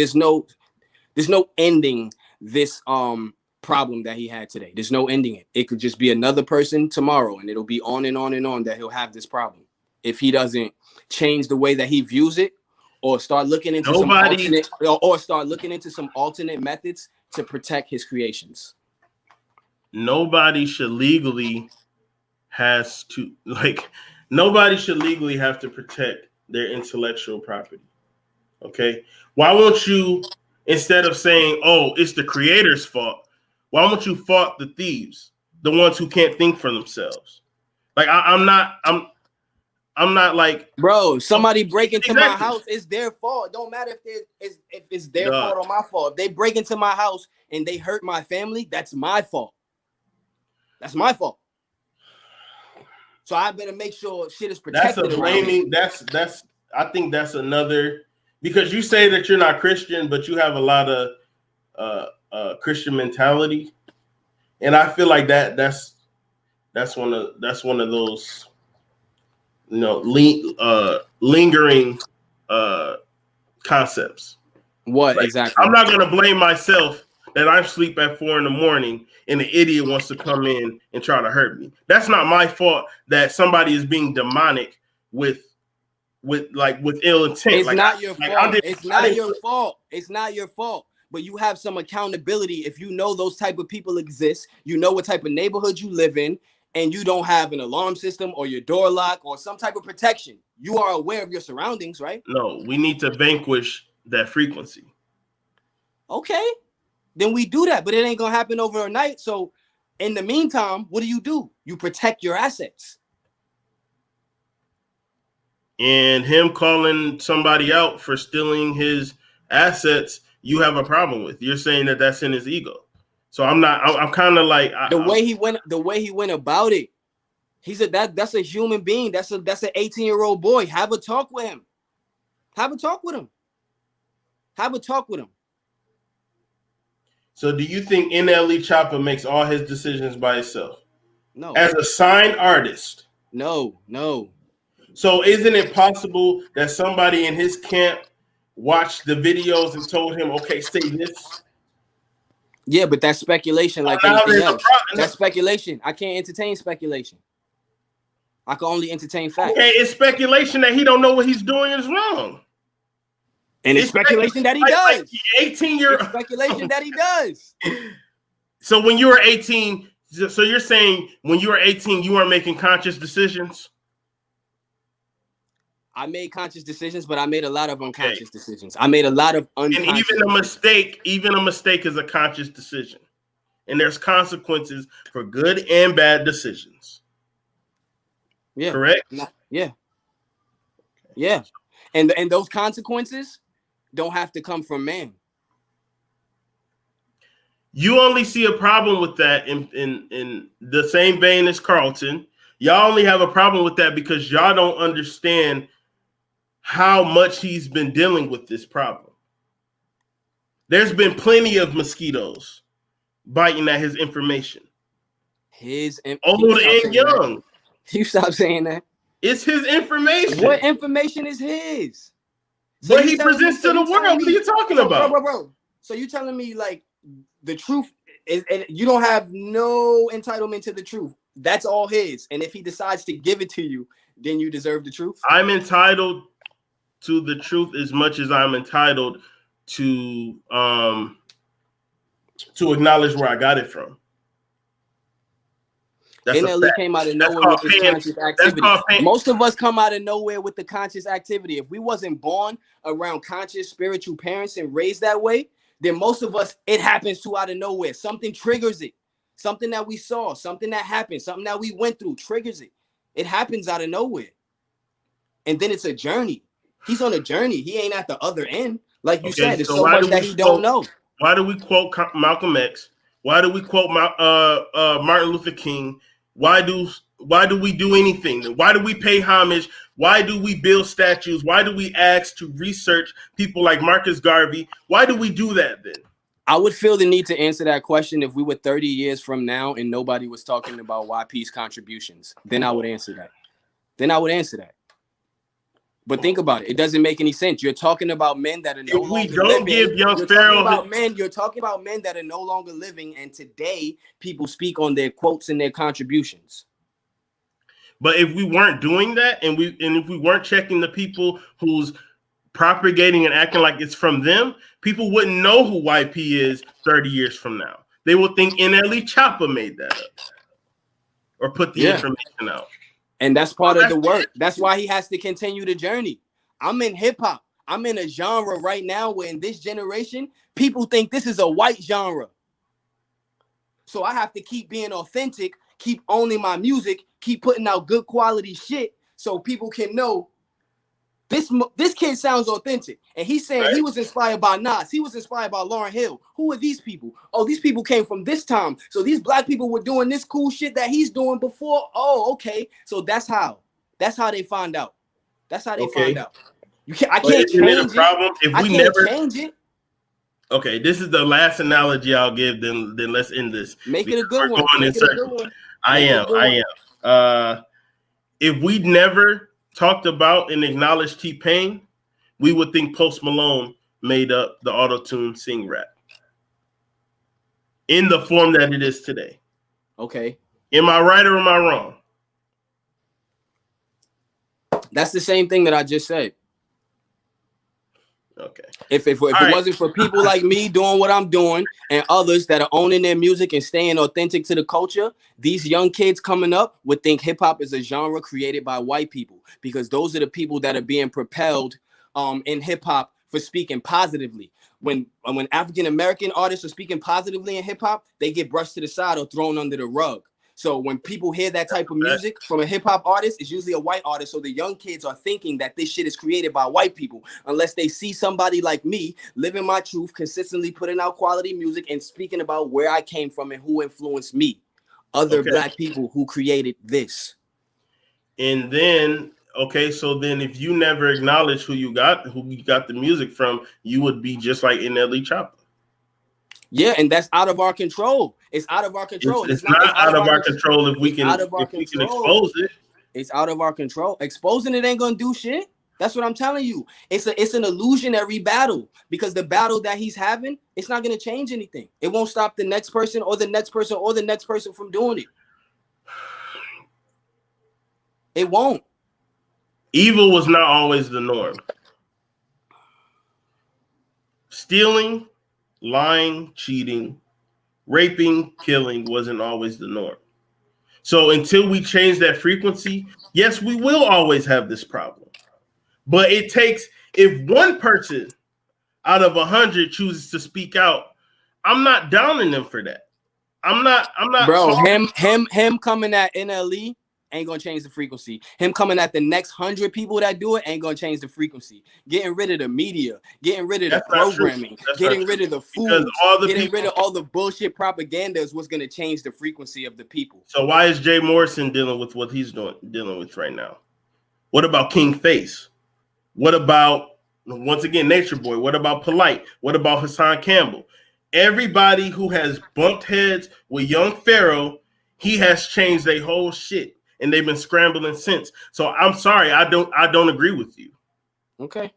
ending this problem that he had today. There's no ending it. It could just be another person tomorrow, and it'll be on and on and on that he'll have this problem if he doesn't change the way that he views it, or start looking into some alternate methods to protect his creations. Nobody should legally have to protect their intellectual property. Okay? Why won't you, instead of saying, oh, it's the creator's fault, why won't you fault the thieves, the ones who can't think for themselves? Like, I'm not like, bro, somebody break into my house, it's their fault. It don't matter if it's their fault or my fault. If they break into my house and they hurt my family, that's my fault. That's my fault. So I better make sure shit is protected. That's a blaming. I think that's another, because you say that you're not Christian, but you have a lot of Christian mentality, and I feel like that's one of those, you know, lingering concepts. What, like, exactly? I'm not gonna blame myself that I'm asleep at 4 a.m. and an idiot wants to come in and try to hurt me. That's not my fault that somebody is being demonic with ill intent. It's not your fault. It's not your fault. It's not your fault. But you have some accountability if you know those type of people exist. You know what type of neighborhood you live in, and you don't have an alarm system or your door lock or some type of protection. You are aware of your surroundings, right? No, we need to vanquish that frequency. Okay, then we do that, but it ain't gonna happen overnight. So in the meantime, what do? You protect your assets. and him calling somebody out for stealing his assets, you have a problem with. You're saying that that's in his ego. So I'm kind of like the way he went about it. He said that's a human being. That's an 18-year-old boy. Have a talk with him. Have a talk with him. Have a talk with him. So do you think NLE Choppa makes all his decisions by himself? No. As a signed artist? No. So isn't it possible that somebody in his camp watched the videos and told him, okay, say this? Yeah, but that's speculation like anything else. That's speculation. I can't entertain speculation. I can only entertain facts. Okay, it's speculation that he don't know what he's doing is wrong. And it's speculation that he does. Like 18-year-old. It's speculation that he does. So when you were 18, so you're saying when you were 18, you weren't making conscious decisions? I made conscious decisions, but I made a lot of unconscious decisions. I made a lot of unconscious. And even a mistake is a conscious decision. And there's consequences for good and bad decisions. Yeah. Correct? Yeah. Yeah. And those consequences don't have to come from man. You only see a problem with that in the same vein as Carlton. Y'all only have a problem with that because y'all don't understand how much he's been dealing with this problem. There's been plenty of mosquitoes biting at his information. Old and young. You stop saying that. It's his information. What information is his? So what he presents to the world. What are you talking about? Bro. So you telling me like the truth is, and you don't have no entitlement to the truth. That's all his. And if he decides to give it to you, then you deserve the truth. I'm entitled to the truth as much as I'm entitled to acknowledge where I got it from. NLE came out of nowhere with this conscious activity. Most of us come out of nowhere with the conscious activity. If we wasn't born around conscious spiritual parents and raised that way, then most of us, it happens to out of nowhere. Something triggers it. Something that we saw, something that happened, something that we went through triggers it. It happens out of nowhere. And then it's a journey. He's on a journey. He ain't at the other end. Like you said, there's so much that he don't know. Why do we quote Malcolm X? Why do we quote Martin Luther King? Why do we do anything? Why do we pay homage? Why do we build statues? Why do we ask to research people like Marcus Garvey? Why do we do that then? I would feel the need to answer that question if we were 30 years from now and nobody was talking about YP's contributions. Then I would answer that. But think about it. It doesn't make any sense. You're talking about men that are no longer living. You're talking about men that are no longer living, and today people speak on their quotes and their contributions. But if we weren't doing that, and if we weren't checking the people who's propagating and acting like it's from them, people wouldn't know who YP is 30 years from now. They would think NLE Choppa made that up or put the information out. And that's part of the work. That's why he has to continue the journey. I'm in hip hop. I'm in a genre right now where in this generation, people think this is a white genre. So I have to keep being authentic, keep owning my music, keep putting out good quality shit so people can know this kid sounds authentic. And he's saying he was inspired by Nas. He was inspired by Lauryn Hill. Who are these people? Oh, these people came from this time. So these black people were doing this cool shit that he's doing before. Oh, okay. So that's how they find out. That's how they find out. I can't change it. I can't change it. Okay, this is the last analogy I'll give. Then let's end this. Make it a good one. I am. If we never talked about and acknowledged T-Pain, we would think Post Malone made up the auto-tune sing rap in the form that it is today. Okay. Am I right or am I wrong? That's the same thing that I just said. Okay. If it wasn't for people like me doing what I'm doing and others that are owning their music and staying authentic to the culture, these young kids coming up would think hip hop is a genre created by white people, because those are the people that are being propelled in hip hop for speaking positively. When African American artists are speaking positively in hip hop, they get brushed to the side or thrown under the rug. So when people hear that type of music from a hip hop artist, it's usually a white artist. So the young kids are thinking that this shit is created by white people, unless they see somebody like me living my truth, consistently putting out quality music and speaking about where I came from and who influenced me. Other black people who created this. And then, okay, so then if you never acknowledge who you got the music from, you would be just like NLE Chopper. Yeah, and that's out of our control. It's out of our control. It's not out of our control if we can expose it. It's out of our control. Exposing it ain't gonna do shit. That's what I'm telling you. It's an illusionary battle, because the battle that he's having, it's not gonna change anything. It won't stop the next person or the next person or the next person from doing it. It won't. Evil was not always the norm. Stealing, lying, cheating, raping, killing wasn't always the norm. So until we change that frequency, yes, we will always have this problem. But it takes, if one person out of 100 chooses to speak out, I'm not downing them for that. I'm not. Bro, him coming at NLE ain't gonna change the frequency. Him coming at the next 100 people that do it ain't gonna change the frequency. Getting rid of the media, getting rid of the programming, getting rid of the food, getting rid of all the bullshit propaganda is what's gonna change the frequency of the people. So why is Jay Morrison dealing with what he's dealing with right now? What about King Face? What about, once again, Nature Boy? What about Polite? What about Hassan Campbell? Everybody who has bumped heads with Young Pharaoh, he has changed their whole shit, and they've been scrambling since. So I'm sorry, I don't agree with you. Okay.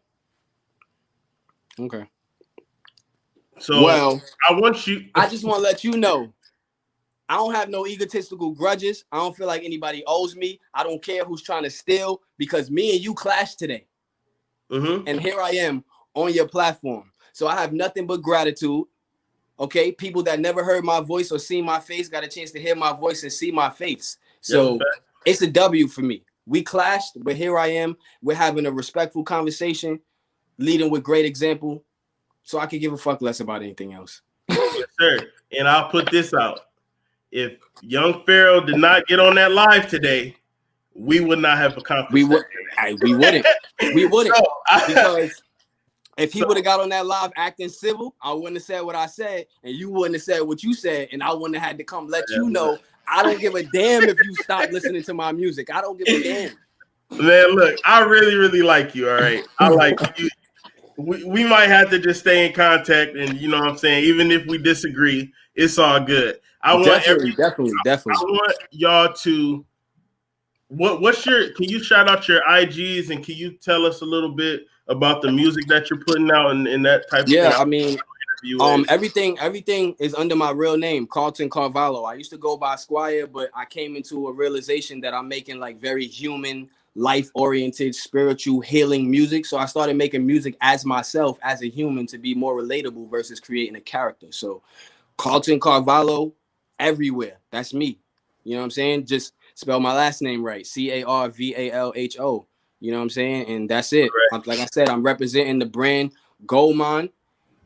So well, I just want to let you know, I don't have no egotistical grudges. I don't feel like anybody owes me. I don't care who's trying to steal, because me and you clashed today. Mm-hmm. And here I am on your platform. So I have nothing but gratitude. Okay, people that never heard my voice or seen my face got a chance to hear my voice and see my face. So it's a W for me. We clashed, but here I am. We're having a respectful conversation, leading with great example. So I could give a fuck less about anything else. Yes, sir. And I'll put this out. If Young Pharaoh did not get on that live today, we would not have accomplished we wouldn't. So, because if he would have got on that live acting civil, I wouldn't have said what I said, and you wouldn't have said what you said, and I wouldn't have had to come let you know. I don't give a damn if you stop listening to my music. I don't give a damn. Man, look, I really, really like you, all right? I like you. We might have to just stay in contact, and you know what I'm saying? Even if we disagree, it's all good. Definitely. I want y'all to, can you shout out your IGs, and can you tell us a little bit about the music that you're putting out and that type of thing? Yeah, I mean, everything is under my real name, Carlton Carvalho. I used to go by Squire, but I came into a realization that I'm making like very human, life-oriented, spiritual, healing music. So I started making music as myself, as a human, to be more relatable versus creating a character. So Carlton Carvalho everywhere. That's me. You know what I'm saying? Just spell my last name right. Carvalho. You know what I'm saying? And that's it. Like I said, I'm representing the brand Goldmine.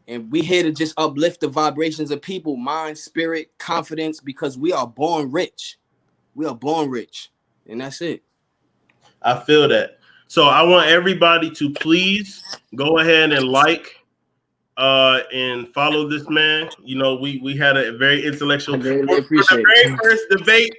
And we here to just uplift the vibrations of people, mind, spirit, confidence, because we are born rich. We are born rich. And that's it. I feel that. So I want everybody to please go ahead and like and follow this man. You know, we had a very intellectual. I really appreciate the very first debate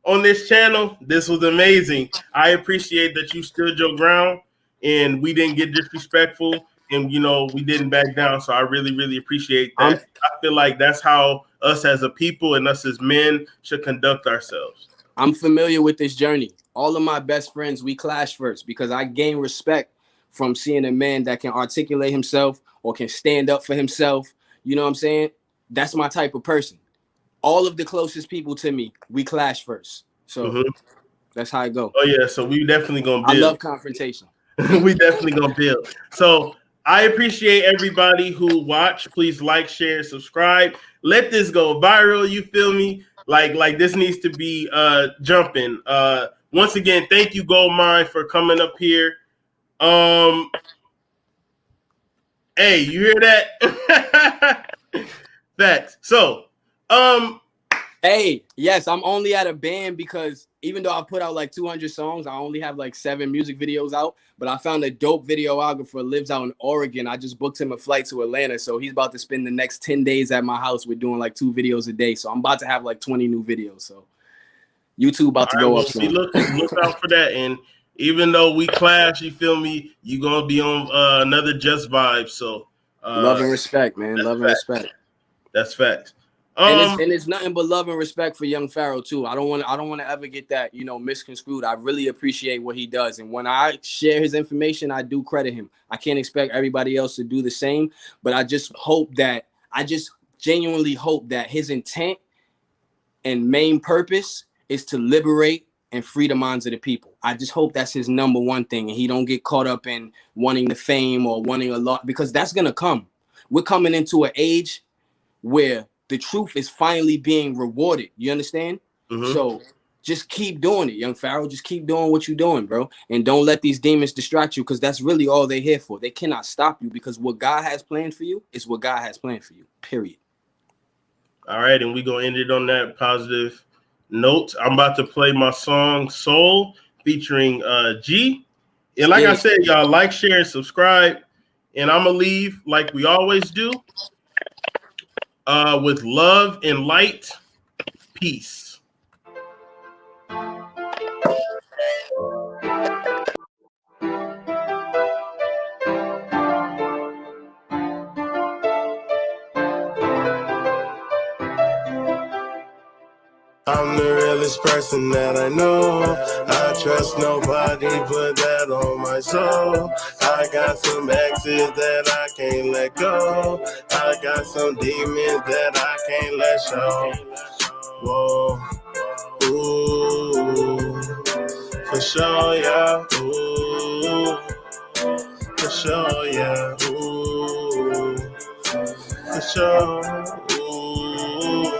on this channel. This was amazing. I appreciate that you stood your ground and we didn't get disrespectful, and you know, we didn't back down. So I really, really appreciate that. I feel like that's how us as a people and us as men should conduct ourselves. I'm familiar with this journey. All of my best friends, we clash first because I gain respect from seeing a man that can articulate himself or can stand up for himself. You know what I'm saying? That's my type of person. All of the closest people to me, we clash first. So that's how I go. Oh yeah, so we definitely gonna build. I love confrontation. We definitely gonna build. So I appreciate everybody who watched. Please like, share, subscribe. Let this go viral. You feel me? Like this needs to be jumping. Once again, thank you, Goldmine, for coming up here. Hey, you hear that? Facts. So, Hey, yes, I'm only at a band because even though I put out like 200 songs, I only have like 7 music videos out. But I found a dope videographer lives out in Oregon. I just booked him a flight to Atlanta, so he's about to spend the next 10 days at my house. We're doing like 2 videos a day, so I'm about to have like 20 new videos. So YouTube about to All right, go well, up see, soon. look out for that. And even though we clash, you feel me, you gonna be on another Just Vibe. So Love and respect, man. that's Love and facts. respect. That's facts. And it's nothing but love and respect for Young Pharaoh too. I don't want to ever get that, misconstrued. I really appreciate what he does, and when I share his information, I do credit him. I can't expect everybody else to do the same, but I just genuinely hope that his intent and main purpose is to liberate and free the minds of the people. I just hope that's his number one thing, and he don't get caught up in wanting the fame or wanting a lot, because that's gonna come. We're coming into an age where the truth is finally being rewarded. You understand? Mm-hmm. So just keep doing it, Young Pharaoh. Just keep doing what you're doing, bro. And don't let these demons distract you, because that's really all they're here for. They cannot stop you, because what God has planned for you is what God has planned for you, period. All right, and we're going to end it on that positive note. I'm about to play my song Soul featuring G. And like I said, y'all, like, share, and subscribe. And I'm going to leave like we always do. With love and light, peace. I'm the realest person that I know. I trust nobody, put that on my soul. I got some exes that I can't let go. I got some demons that I can't let show. Whoa, ooh, for sure, yeah, ooh, for sure, yeah, ooh, for sure, ooh.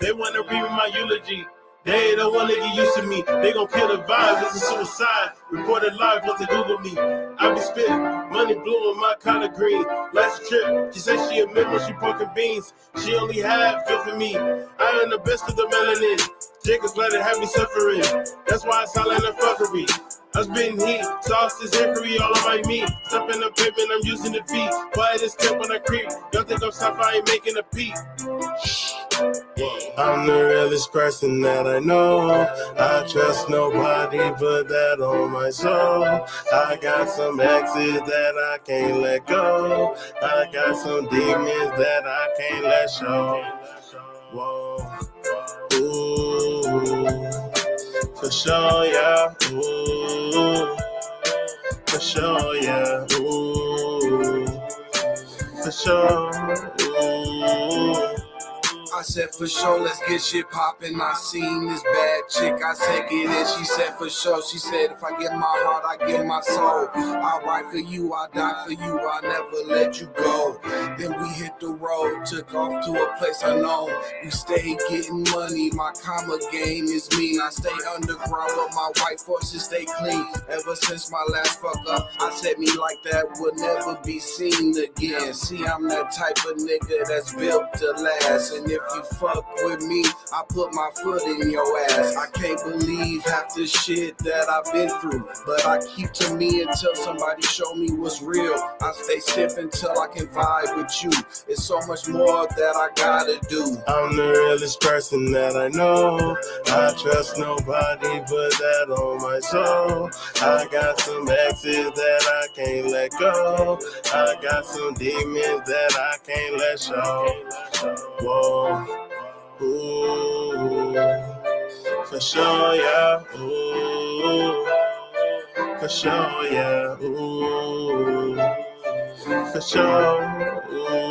They want to read my eulogy. They don't want to get used to me. They gon' kill the vibe. This is suicide. Reported live, want to Google me. I be spitting, money blue and my collar green. Last trip, she said she a member, she porking beans. She only have good for me. I am the best of the melanin. Jacob's let it have me suffering. That's why I silent and fuckery. I was spitting heat, sauce is hickory all on my meat. Step in the pavement, I'm using the feet. Quiet as kept when I creep. Y'all think I'm soft, I ain't making a peep. I'm the realest person that I know. I trust nobody, put that on my soul. I got some exes that I can't let go. I got some demons that I can't let show. Whoa, ooh, for sure, yeah, ooh, for sure, yeah, ooh, for sure, ooh. I said for sure, let's get shit poppin'. I seen this bad chick, I said get it. She said for sure, she said if I give my heart, I give my soul. I ride for you, I die for you, I never let you go. Then we hit the road, took off to a place unknown. We stay getting money, my karma game is mean. I stay underground, but my white forces stay clean. Ever since my last fuck up, I said me like that would never be seen again. See, I'm that type of nigga that's built to last. And if you fuck with me, I put my foot in your ass. I can't believe half the shit that I've been through, but I keep to me until somebody show me what's real. I stay stiff until I can vibe with you. It's so much more that I gotta do. I'm the realest person that I know. I trust nobody, put that on my soul. I got some exes that I can't let go. I got some demons that I can't let show. Whoa, ooh, for sure, yeah, ooh, for sure, yeah, ooh, for sure, ooh.